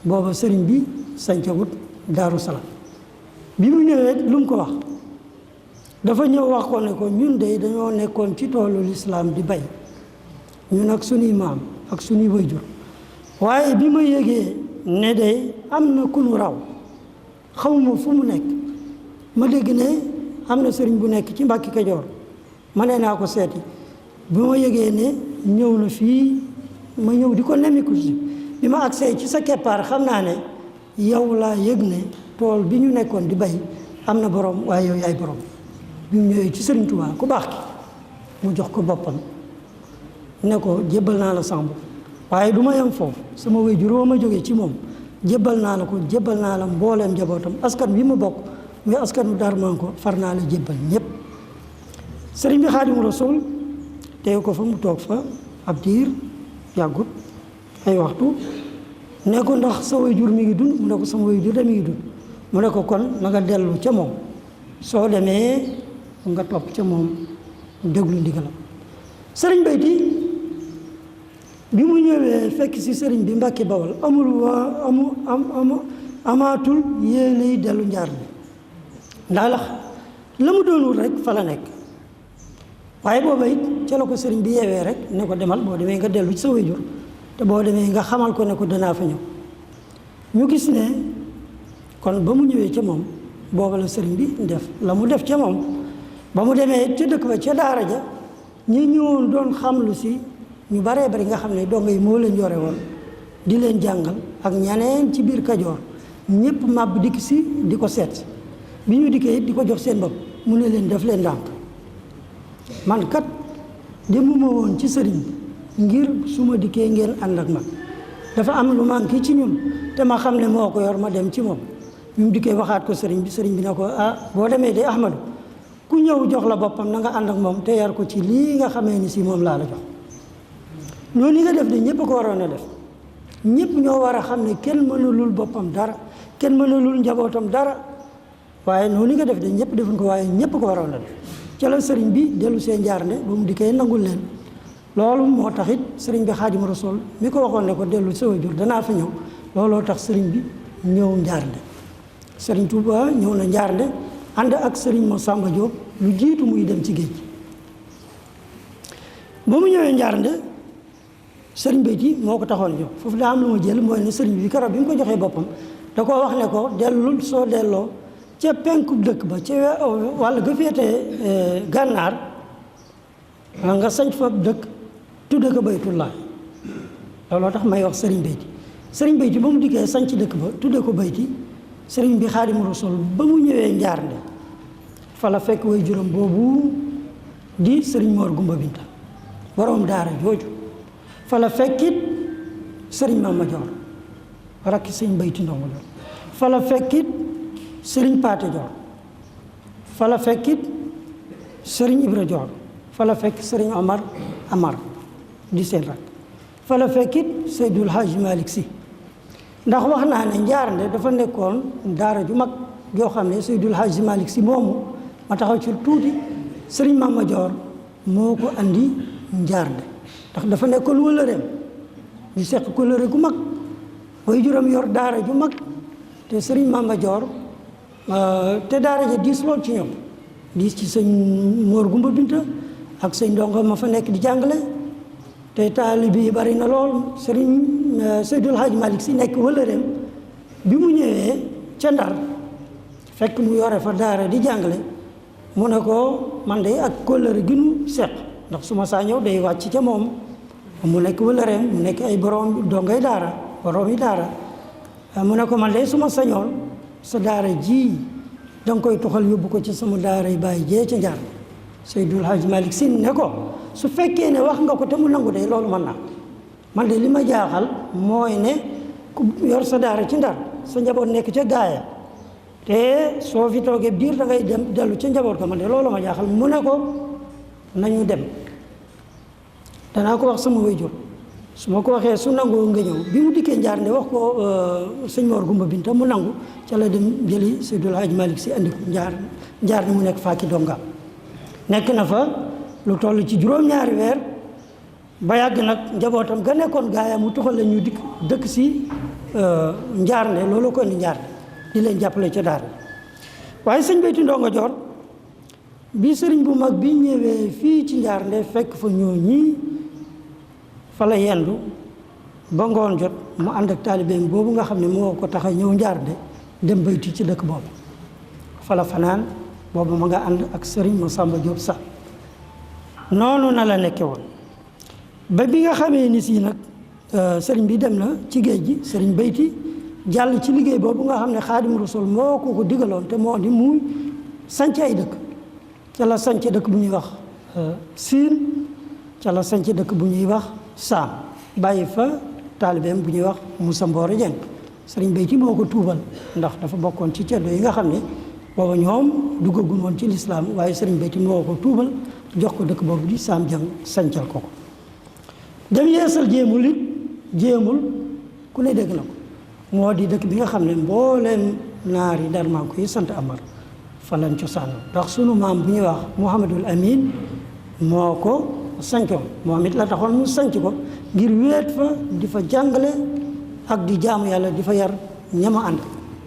booba sëriñ bi sancagut Daaru Salaam bi mu ñëwee lu mu ko wax dafa ñëw wax ko ne ko ñun de dañoo nekkoon ci toolu lislaam di bay ñun ak suñuy maam ak suñuy wayjur waaye bi ma yëgee ne de am na ku nu raw xamuma fu mu nekk ma dégg ne am na sëriñ bu nekk ci Mbàkke Kajoor ma ne naa ko seeti bi ma yëgee ne ñëw na fii ma ñëw di ko nemmiku si bi ma agsee ci sa keppaar xam naa ne yow laa yëg ne tool bi ñu nekkoon di bay am na borom waaye yow yaay borom bi mu ñëwee ci sëriñ Tuubaa ku baax ki mu jox ko boppam ne ko jébbal naa la samb waaye du ma yem foofu sama way juróom ma jógee ci moom jébbal naa la ko jébbal naa la mbooleem njabootam askan bi ma bokk muy askanu Darmanko far naa la jébbal ñëpp sëriñ bi Xaadimu Rasuul teew ko fa mu toog fa ab diir yàggut ay waxtu ne ko ndax sa way jur mi ngi dund mu ne ko sama way jur de mi ngi dund mu ne ko kon na nga dellu ca moom soo demee nga topp ca moom déglu ndigalam sëriñ Bayti bi mu ñëwee fekk si sëriñ bi Mbàkke Bawol amaatul yéenay dellu Njaarnde ndax la mu doon wut rek fa la nekk waaye booba it ca la ko sëriñ bi yeewee rek ne ko demal boo demee nga dellu ci sa waajur te boo demee nga xamal ko ne ko danaa fa ñëw ñu gis ne kon ba mu ñëwee ca moom booba la sëriñ bi def la mu def ca moom. ba mu demee ca dëkk ba ca daara ja ñi ñëwoon doon xam lu si ñu baree bari nga xam ne dongo yi moo leen yore woon di leen jàngal ak ñeneen ci biir Kajoor ñëpp màbb dikk si di ko seet bi ñu dikkee di ko jox seen bopp mu ne leen def leen ndànk man kat demuma woon ci sëriñ bi ngir su ma dikkee ngeen ànd ak man dafa am lu manqué ci ñun te ma xam ne moo ko yor ma dem ci moom bi mu dikkee waxaat ko sëriñ bi ne ko ah boo demee de Ahmadu ku ñëw jox la boppam na nga ànd ak moom te yar ko ci lii nga xamee ni si moom laa la jox noonu nga def de ñëpp ko waroon a def ñëpp ñoo war a xam ne kenn mënulul boppam dara kenn mënulul njabootam dara waaye noonu nga def de ñëpp defuñ ko waaye ñëpp ko waroon a def ca la sëriñ bi dellu seen njaarnde ba mu dikkee nangul leen loolu moo tax it sëriñ bi Xaadimu Rasuul mi ko waxoon ne ko dellu sa waajur danaa fa ñëw looloo tax sëriñ bi ñëw njaarnde sëriñ Tuuba ñëw na njaarnde ànd ak sëriñ Masamba Diop lu jiitu muy dem ci géej gi ba mu ñëwee njaarnde sëriñ Béyti moo ko taxoon jox foofu daa am lu ma jël mooy ne sëriñ bi keroog bi mu ko joxee boppam da koo wax ne ko dellul soo delloo ca penku dëkk ba ca wàll ga féetee gànnaar nga sañ fa dëkk tudde ko Baytullaah looloo tax may wax sëriñ Béyti ba mu dikkee sañ ci dëkk ba tudde ko Béyti sëriñ bi Xaadimu Rasuul ba mu ñëwee njaarnde fa la fekk way juróom boobu di sëriñ Mor Gumba Binta borom daara jooju fa la fekkit sëriñ Mama Joor rakki sëriñ Béyti Ndongo Joor fa la fekkit sëriñ Paate Joor fa la fekkit sëriñ Ibra Joor fa la fekk sëriñ Amar di seen rak fa la fekkit Seydul Haaji Malick Si ndax wax naa ne njaarnde dafa nekkoon daara ju mag joo xam ne Seydul Haaji Malick Si moomu ma taxaw ci tuuti sëriñ Mama Joor moo ko andi njaarnde ndax dafa nekkoon wëllëreem ñu seq kóllëre gu mag way juróom yor daara ju mag te sëriñ Mama Joor te daara ja diis lool ci ñoom diis ci sëñ Mor Gumba Binta ak sëñ Ndongo ma fa nekk di jàngale te taalibe yi bari na lool sëriñ Seydul Haaji Malick Si nekk wëllëreem bi mu ñëwee ca Ndar fekk mu yore fa daara di jàngale mu ne ko man de ak kóllëre gi nu seq ndax su ma saa ñëw day wàcc ca moom mu nekk wëllëreem mu nekk ay borom dongay daara borom yi daara mu ne ko man de su ma sañoon sa daara ji danga koy toxal yóbbu ko ci sama daara yi bàyyi jee ca njar Seydul Haaji Malick Si ne ko su fekkee ne wax nga ko te mu nangu de loolu mën naa man de li ma jaaxal mooy ne ku yor sa daara ci Ndar sa njaboot nekk ca gaaya te soo fi toogee biir da ngay dem dellu ca njaboot ko man de loolu ma jaaxal mu ne ko nañu dem danaa ko wax sama waajur su ma ko waxee su nangoo nga ñëw bi mu dikkee njaarnde wax ko sëñ Mor Gumba Binta mu nangu ca la dem jëli Seydul Haaji Malick Si andi ko njaarnde mu nekk Faaki Donga nekk na fa lu toll ci juróom-ñaari weer ba yàgg nag njabootam ga nekkoon gaaya mu tuxal la ñu dëkk si njaarnde loolu ko indi njaarnde di leen jàppale ca daara waaye sëñ Béyti Ndongo Joor bi sëriñ bu mag bi ñëwee fii ci njaarnde fekk fa ñoo ñii fa la yendu ba ngoon jot mu ànd ak taalibeem boobu nga xam ne moo ko tax a ñëw njaarnde dem Béyti ci dëkk boobu fa la fanaan boobu ma nga ànd ak sëriñ Masamba Diop sax noonu na la nekke woon ba bi nga xamee ni si nag sëriñ bi dem na ci géej gi sëriñ Béyti jàll ci liggéey boobu nga xam ne Xaadimu Rasuul moo ko digaloon te moo di muy sanc ay dëkk ca la sanc dëkk bu ñuy wax Siin ca la sanc dëkk bu ñuy wax Saam bàyyi fa taalibeem bu ñuy wax Musa Mboore Jeng sëriñ Béyti moo ko tuubal ndax dafa bokkoon ci ceddo yi nga xam ne booba ñoom duggagun woon ci lislaam waaye sëriñ Béyti moo ko tuubal jox ko dëkk boobu di Saam Jeng sancal ko ko dem yeesal jéemul ku ne dégg na ko moo di dëkk bi nga xam ne mbooleem naari Darmanko yi sant Amar fa lañ cosaan ndax sunu maam bu ñuy wax Mouhamadul Amin moo ko sancoon moom it la taxoon mu sanc ko ngir wéet fa di fa jàngale ak di jaamu yàlla di fa yar ñama ànd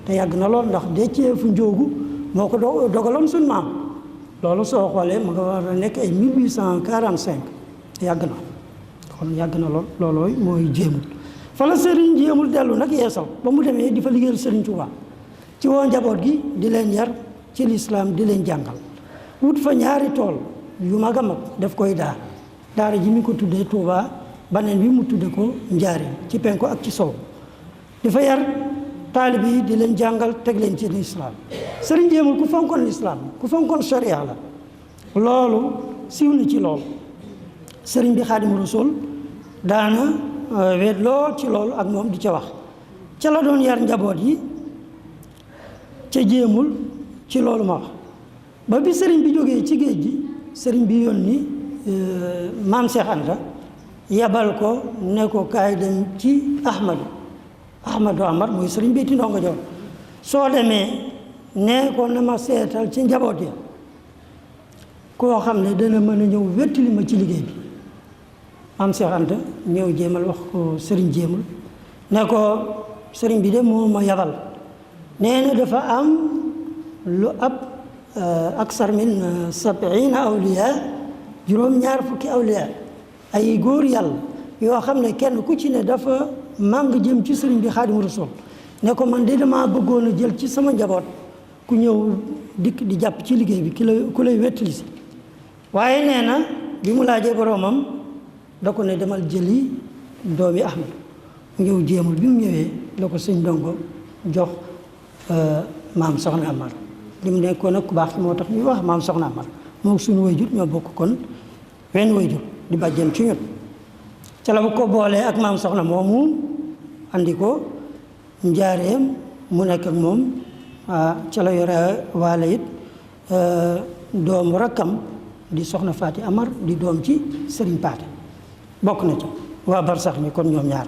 te yàgg na lool ndax Déthié fu Njóogu moo ko dogaloon sunu maam loolu soo xoolee mu nga war a nekk ay 1845 yàgg na kon yàgg na lool loolooy mooy jéemul fa la sëriñ jéemul dellu nag yeesal ba mu demee di fa liggéeyal sëriñ Tuubaa ci woo njaboot gi di leen yar ci lislaam di leen jàngal wut fa ñaari tool yu mag a mag def koy daara ji mi ko tuddee Touba baneen bi mu tudde ko Njaaréem ci penku ak ci sow dafa yar taalib yi di leen jàngal teg leen ci lislaam sëriñ Jéemul ku fonkoon lislaam ku fonkoon sharia la loolu siiw na ci loolu sëriñ bi Xaadimu Rasuul daana weet lool ci loolu ak moom di ca wax ca la doon yar njaboot yi ca Jéemul ci loolu ma wax ba bi sëriñ bi jógee ci géej gi sëriñ bi yónni maam Cheikh Anta yabal ko ne ko kaay dem ci Ahmadu Amar mooy sëriñ Béyti Ndongo Joor soo demee nee ko na ma seetal ci njaboot ya koo xam ne dana mën a ñëw wettali ma ci liggéey bi maam Cheikh Anta ñëw jéemal wax ko sëriñ Jéemul ne ko sëriñ bi de moo ma yabal nee na dafa am lu ab aksar min 70 awliya juróom-ñaar fukki awliya ay góor yàlla yoo xam ne kenn ku ci ne dafa màng jëm ci sëriñ bi Xaadimu Rasuul ne ko man de dama bëggoon a jël ci sama njaboot ku ñëw dikk di jàpp ci liggéey bi ku lay wettali si waaye nee na bi mu laajee boroomam da ko ne demal jëli doomi Ahmad ñëw Jéemul bi mu ñëwee la ko sëñ Ndongo jox maam Soxna Amar li mu nekkoon nag ku baax moo tax ñuy wax maam Soxna Amar moom suñu wayjur ñoo bokk kon wenn wayjur di bàjjen ci ñun ca la ko boolee ak maam Soxna moomu andi ko Njaaréem mu nekk ak moom ca la yore waale it doomu rakkam di Soxna Faati Amar di doom ci Sëriñ Paate bokk na ci waa barsax mi kon ñoom ñaar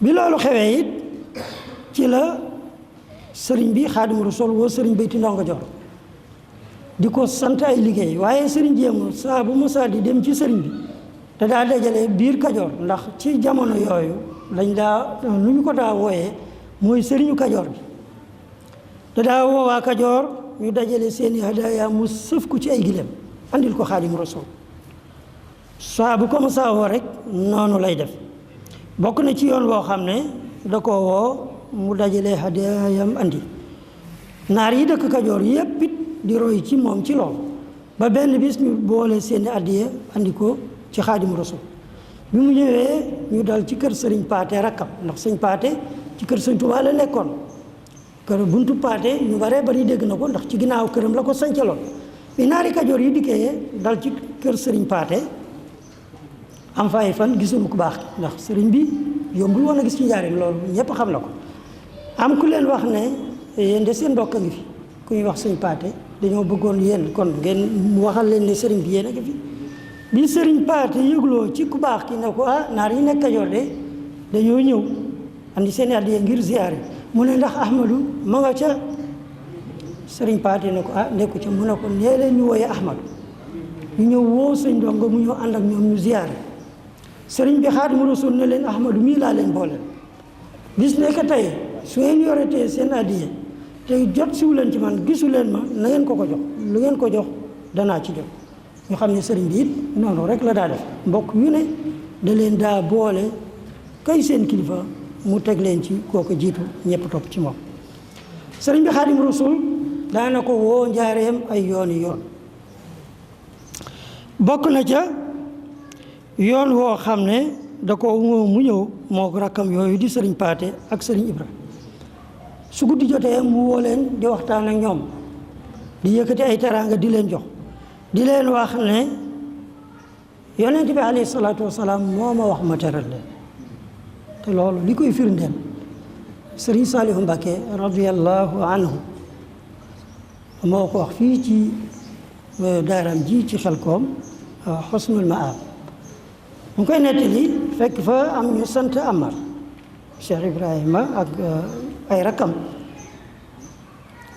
bi loolu xewee it ci la sëriñ bi Xaadimu Rasuul woo sëriñ Béyti Ndongo Joor di ko sant ay liggéey waaye sëriñ Jéemul saa bu mosaa di dem ci sëriñ bi te daa dajale biir Kajoor ndax ci jamono yooyu lañ daa nu ñu ko daa wooyee mooy sëriñu Kajoor bi te daa woowaa Kajoor ñu dajale seeni hadaaya mu sëf ko ci ay gileem andil ko Xaadimu Rasuul saa bu ko mosaa woo rek noonu lay def bokk na ci yoon boo xam ne da ko woo mu dajale hadaayam andi naar yi dëkk Kajoor yépp it di roy ci moom ci loolu ba benn bis ñu boole seeni addiya andi ko ci Xaadimu Rasuul bi mu ñëwee ñu dal ci kër sëriñ Paate rakkam ndax sëñ Paate ci kër sëñ Tuubaa la nekkoon kër buntu Paate ñu baree bari dégg na ko ndax ci ginnaaw këram la ko sancaloon bi naari Kajoor yi dikkee dal ci kër sëriñ Paate am fa ay fan gisuñu ku baax ndax sëriñ bi yombul woon a gis ci Njaaréem loolu ñëpp xam na ko am ku leen wax ne yéen de seen mbokk a ngi fi ku ñuy wax sëñ Paate dañoo bëggoon yéen kon ngeen mu waxal leen ne sëriñ bi yéen a ngi fi bi sëriñ Paate yëgloo ci ku baax ki ne ko naar yi nekk Kajoor de dañoo ñëw andi seen addiya ngir ziyaare mu ne ndax Ahmadu ma nga ca sëriñ Paate ne ko nekku ca mu ne ko nee leen ñu wooye Ahmadu ñu ñëw woo sëñ Ndongo mu ñëw ànd ak ñoom ñu ziyaare sëriñ bi Xaadimu Rasuul ne leen Ahmadu mii laa leen boole bis nekk tey su ngeen yoretee seen addiya te jot siwu leen ci man gisu leen ma na ngeen ko jox lu ngeen ko jox danaa ci jox ñu xam ne sëriñ bi it noonu rek la daa def mbokk yu ne da leen daa boole kay seen kilifa mu teg leen ci kooku jiitu ñëpp topp ci moom sëriñ bi Xaadimu Rasuul daana ko woo Njaaréem ay yooni yoon bokk na ca yoon woo xam ne da ko woo mu ñëw moo rakkam yooyu di sëriñ Paate ak sëriñ Ibra su guddi jotee mu woo leen di waxtaan ak ñoom di yëkkati ay teraanga di leen jox di leen wax ne yonent bi alayhi salaatu wasalaam moo ma wax ma teral leen te loolu li koy firndeel sëriñ Saalihu Mbàkke radiyallahu anhu moo ko wax fii ci daaram ji ci Xelkom Xusnul Maab mu koy nettali fekk fa am ñu sant Amar Cheikh Ibrahima ak ay rakkam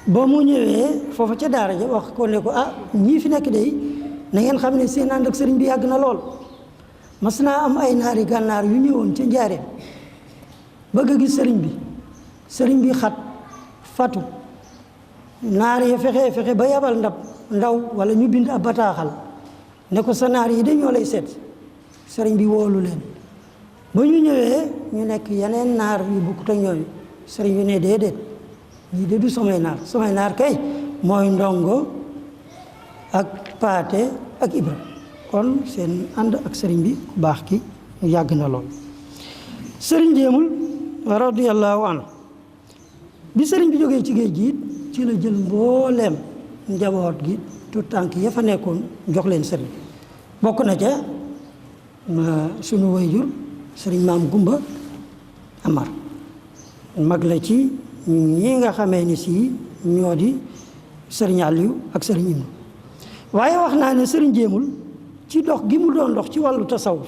ba mu ñëwee foofa ca daara ja wax ko ne ko ñii fi nekk day na ngeen xam ne seen ànd ak sëriñ bi yàgg na lool mas naa am ay naari gànnaar yu ñëwoon ca Njaaréem bëgg a gis sëriñ bi xat fatu naar ya fexe ba yabal ndaw wala ñu bind ab bataaxal ne ko sa naar yi dañoo lay seet sëriñ bi woolu leen ba ñu ñëwee ñu nekk yeneen naar yu bokkut ak ñooñu sëriñ bi ne déedéet ñii de du samay naar kay mooy ndongo ak paate ak ibra kon seen ànd ak sëriñ bi ku baax ki yàgg na lool. sëriñ Jéemul radiyallahu anhu bi sëriñ bi jógee ci géej gi ci la jël mbooleem njaboot gi tout tànk ya fa nekkoon jox leen sëriñ bokk na ca sunu wayjur sëriñ maam Gumba Amar mag la ci ñi nga xamee ni si ñoo di sëriñ Aliou ak sëriñ Ibnu waaye wax naa ne sëriñ Jéemul ci dox gi mu doon dox ci wàllu tasawuf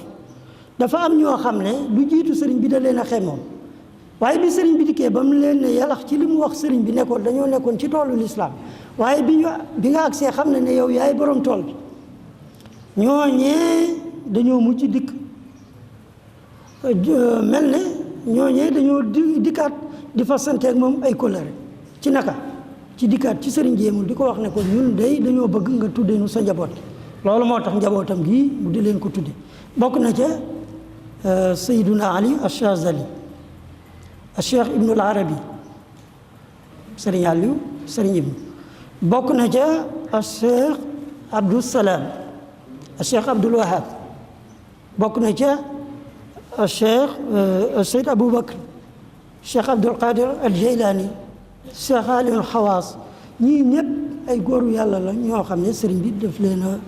dafa am ñoo xam ne lu jiitu sëriñ bi da leen a xemoon waaye bi sëriñ bi dikkee ba mu leen ne yàllax ci li mu wax sëriñ bi nekkoon dañoo nekkoon ci toolu lislaam waaye bi nga agsee xam ne yow yaay borom tool bi ñooñee dañoo mujj dikk mel ne ñooñee dañoo dikkaat di fa santeeg moom ay kóllëre ci naka ci dikkaat ci sëriñ Jéemul di ko wax ne ko ñun day dañoo bëgg nga tuddee nu sa njaboot gi loolu moo tax njabootam gi mu di leen ko tudde bokk na ca Sayyiduna Ali Achazali Cheikh Ibnul Arabi sëriñ Aliou sëriñ Ibnu bokk na ca Cheikh Abdou Salam Cheikh Abdoul Wahab bokk na ca Cheikh Seyd Aboubacar Cheikh Abdoul Qadir al Jaylani Cheikh Aliou Xawaas ñii ñëpp ay góoru yàlla la ñoo xam ne sëriñ bi daf leen a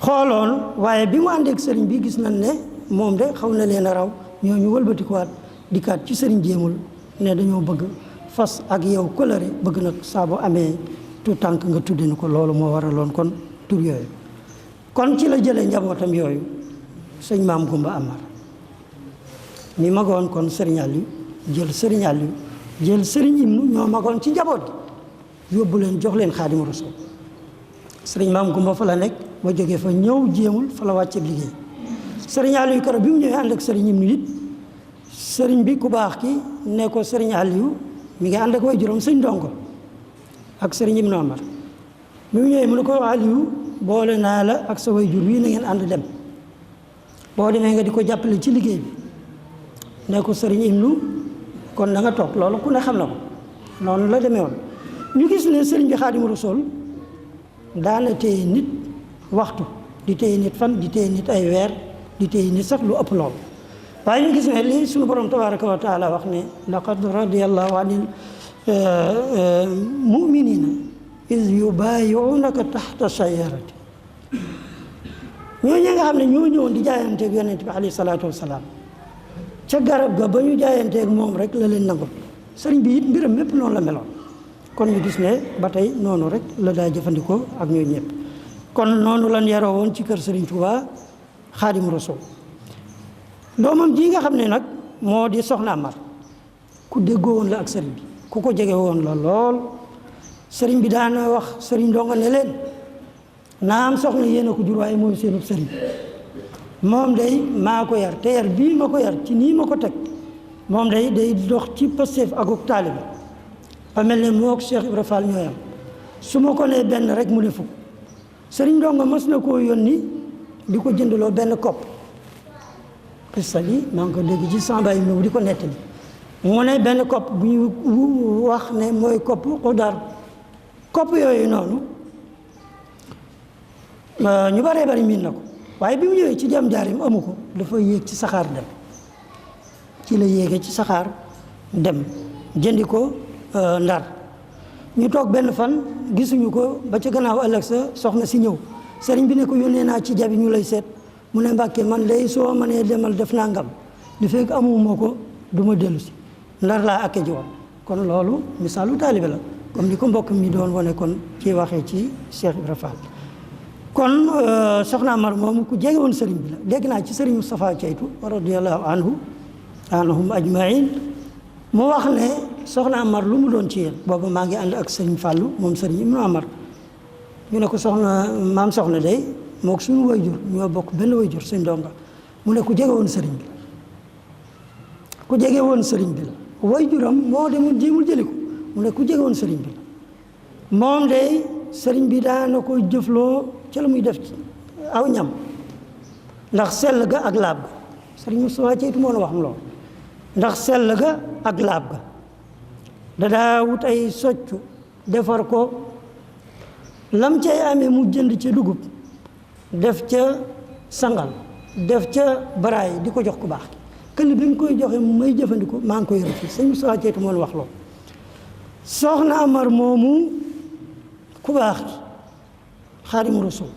xooloon waaye bi mu àndeek sëriñ bi gis nañ ne moom de xaw na leen a raw ñooñu wëlbatikuwaat dikkaat ci sëriñ Jéemul ne dañoo bëgg fas ak yow kóllëre bëgg nag saa bu amee tout tànk nga tudde ni ko loolu moo waraloon kon tur yooyu kon ci la jëlee njabootam yooyu sëñ maam Gumba Amar mi magoon kon sëriñ Aliou jël sëriñ Aliou jël sëriñ Ibnu ñoo magoon ci njaboot gi yóbbu leen jox leen Xaadimu Rasuul sëriñ maam Gumba fa la nekk ba jógee fa ñëw Jéemul fa la wàcce liggéey sëriñ Aliou karo bi mu ñëwee ànd ak sëriñ Ibnu it sëriñ bi ku baax ki ne ko sëriñ Aliou mi ngi ànd ak way juróom sëñ Ndongo ak sëriñ Ibnu Amar bi mu ñëwee mu ne ko Aliou boole naa la ak sa way jur wii na ngeen ànd dem boo demee nga di ko jàppale ci liggéey bi ne ko sëriñ Ibnu kon na nga toog loolu ku ne xam na ko noonu la demee woon ñu gis ne sëriñ bi Xaadimu Rasuul daana téye nit waxtu di téye nit fan di téye nit ay weer di téye nit sax lu ëpp lool waaye ñu gis ne lii suñu borom tabaraka wa taala wax ne laqad radiyallahu anil muminina is yubayiunaka taxta shajarati ñooñu nga xam ne ñoo ñëwoon di jaayanteeg yonent bi alayhi salaatu wasalaam ca garab ga ba ñu jaayanteeg moom rek la leen nangul sëriñ bi it mbiram mépp noonu la meloon kon ñu gis ne ba tey noonu rek la daa jëfandikoo ak ñooñu ñëpp kon noonu lan yaroo woon ci kër sëriñ Tuubaa Xaadimu Rasuul doomam ji nga xam ne nag moo di soxna Amar ku déggoo woon la ak sëriñ bi ku ko jege woon la lool sëriñ bi daana wax sëriñ Ndongo ne leen naam soxna yéen a ko jur waaye mooy seenub sëriñ moom day maa ko yar te yar bii ma ko yar ci nii ma ko teg moom day dox ci Pastef akuk taalibe ba mel ne moo ak Cheikh Ibra Fall ñooyam su ma ko nee benn rek mu ne fukk sëriñ Ndongo mas na koo yónni di ko jëndaloo benn kopp cristal yi maa ngi ko dégg ci samba yi di ko nettali mu ne benn kopp bu ñu wax ne mooy kopp xudar kopp yooyu noonu ñu baree bari miin na ko waaye bi mu ñëwee ci jam jaarim amu ko dafa yéeg ci saxaar dem ci la yéege ci saxaar dem jëndi ko Ndar ñu toog benn fan gisuñu ko ba ca gannaaw ëllëg sa soxna si ñëw sëriñ bi ne ko yónnee naa ci jabi ñu lay seet mu ne Mbàkke man lay soo mënee demal def naa ngam li fekk amuma ko du ma dellu si Ndar laa akke ji woon kon loolu misaalu taalibe la comme ni ko mbokk mi doon wane kon ci waxee ci Cheikh Ibra Fall kon soxna Amar moom ku jege woon sëriñ bi la dégg naa ci sëriñ Moustapha Ceytu radiyallahu anhum ajmain mu wax ne soxna Amar lu mu doon ci yéen booba maa ngi ànd ak sëriñ Fàllu moom sëriñ Ibnu Amar ñu ne ko soxna maam soxna day mook suñu wayjur ñoo bokk benn wayjur sëñ Ndongo mu ne ku jege woon sëriñ bi la ku jege woon sëriñ bi la wayjuram moo demul jéemul jëli ko mu ne ku jege woon sëriñ bi la moom day sëriñ bi daana ko jëfloo ca la muy def ci aw ñam ndax sell ga ak laab ga sëriñ Moustapha Ceytu moo la wax mu loolu ndax sell ga ak laab ga dadaa wut ay soccu defar ko lam cay amee mu jënd ca dugub def ca sangal def ca baraay di ko jox ku baax ki këll bi nga koy joxe may jëfandikoo maa ngi koy yore fii sëñ Moussa Ceytu moon wax loolu soxna Amar moomu ku baax ki Xaadimu Rasuul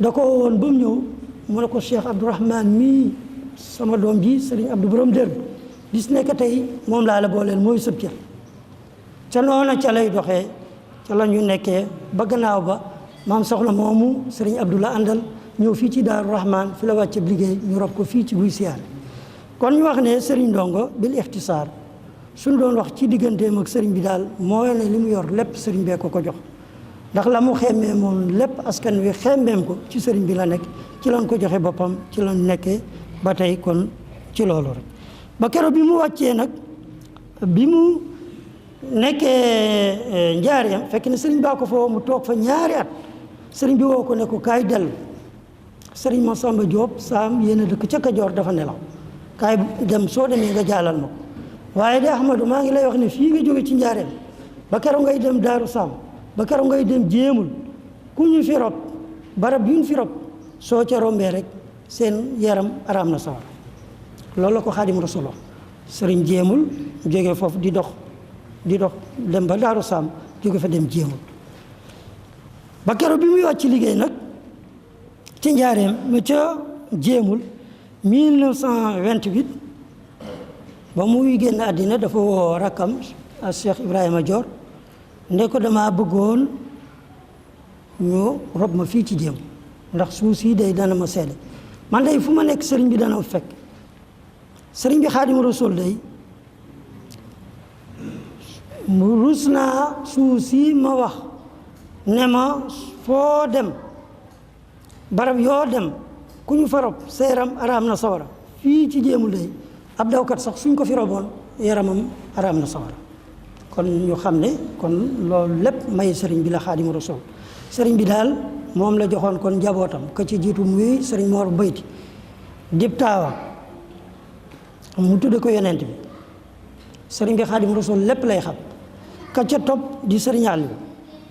da ko woon ba mu ñëw mu ne ko Cheikh Abdourahman mii sama doom ji Sëriñ Abdou borom dër bis nekk tey moom laa la booleel mooy sëb cër ca noona ca lay doxee ca la ñu nekkee ba gannaaw ba maam soxna moomu Sëriñ Abdou la àndal ñëw fii ci Daaru Rahman fi la wàcce liggéey ñu rob ko fii ci Guy Siyaar kon ñu wax ne Sëriñ Ndongo bil ixtisaar suñ doon wax ci digganteem ak sëriñ bi daal mooy ne li mu yor lépp sëriñ bee ko jox ndax la mu xemmee moom lépp askan wi xemmeem ko ci sëriñ bi la nekk ci lañ ko joxe boppam ci lañ nekkee ba tey kon ci loolu rek ba keroog bi mu wàccee nag bi mu nekkee njaareem fekk ne sëriñ baa ko fa woo mu toog fa ñaari at sëriñ bi woo ko ne ko kaay dellu sëriñ Masamba Diop saam yéen a dëkk ca Kajoor dafa nelaw kaay dem soo demee nga jaalal ma ko waaye de Ahmadou maa ngi lay wax ne fii nga jóge ci njaareem ba keroog ngay dem Daaru Saam ba keroog ngay dem jéemul ku ñu fi rob barab yu ñu fi rob soo ca rombee rek seen yaram araam na sawar loolu la ko Xaadimu Rasuul sëriñ jéemul jóge foofu di dox dem ba Daaru Saam jóge fa dem jéemul ba keroog bi muy wàcc liggéey nag ci njaareem mu ca jéemul 1928 ba muy génn àddina dafa woo rakkam a Cheikh Ibrahima Dior nde ko dama bëggoon ñu rob ma fii ci jéem ndax suuf si day dana ma seede man day fu ma nekk sëriñ bi dana fekk sëriñ bi Xaadimu Rasuul day mu rus naa suuf si ma wax ne ma foo dem barab yoo dem ku ñu fa rob sa yaram araam na sawara fii ci jéemul day ab dawkat sax suñ ko fi roboon yaramam araam na sawara kon ñu xam ne kon loolu lépp may sëriñ bi la Xaadimu Rasuul sëriñ bi daal moom la joxoon kon njabootam ka ci jiitu muy sëriñ Mor Bayti dib taawa mu tudde ko yonent bi sëriñ bi Xaadimu Rasuul lépp lay xam ka ca topp di sëriñ Aliou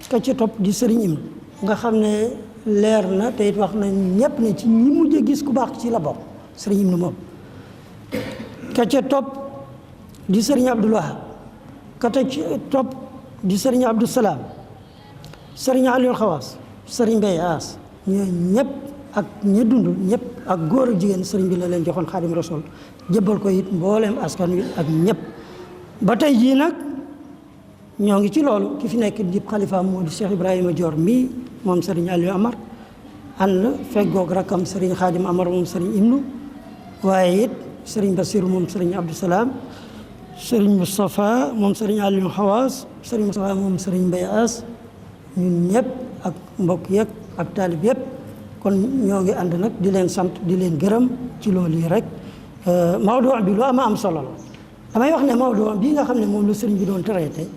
ka ca topp di sëriñ Imdu nga xam ne leer na te it wax na ñépp ne ci ñi mujj a gis ku baax ci la bokk sëriñ Imdu moom ka ca topp di sëriñ Abdul Wahab ka ca topp di sëriñ Abdou Salaam sëriñ Aliou Xawaas sëriñ Mbay Aas ñoo ñëpp ak ña dund ñëpp ak góor ak jigéen sëriñ bi la leen joxoon Xaadimu Rasuul jëbbal ko it mbooleem askan wi ak ñëpp ba tey jii nag ñoo ngi ci loolu ki fi nekk di xalifaam moo di Cheikh Ibrahima Dior mii moom sëriñ Aliou Amar ànd feggoog rakkam sëriñ Xaadim Amar moom sëriñ Imnu waaye it sëriñ Basiru moom sëriñ Abdou Salaam sëriñ Moustapha moom sëriñ Aliou Xawaas sëriñ Moustapha moom sëriñ Mbay Aas ñun ñëpp ak mbokk yeeg ak taalib yëpp kon ñoo ngi ànd nag di leen sant di leen gërëm ci loolu yi rek mawdu bi lu am solo la damay wax ne mawdu bii nga xam ne moom la sëriñ bi doon traité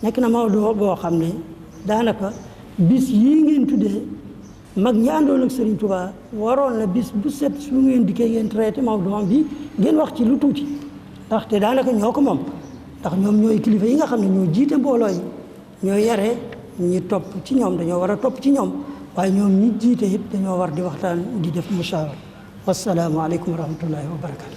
nekk na mawdu boo xam ne daanaka bis yii ngeen tuddee mag ñi àndoon ak sëriñ Tuubaa waroon na bis bu set su ngeen dikkee ngeen traité mawdu bi ngeen wax ci lu tuuti ndaxte daanaka ñoo ko moom ndax ñoom ñooy kilifa yi nga xam ne ñoo jiite mbooloo yi ñoo yare ñi topp ci ñoom dañoo war a topp ci ñoom waaye ñoom ñi jiite it dañoo war di waxtaan di def musaawara wassalaamu aleykum wa rahmatullahi wa barakatu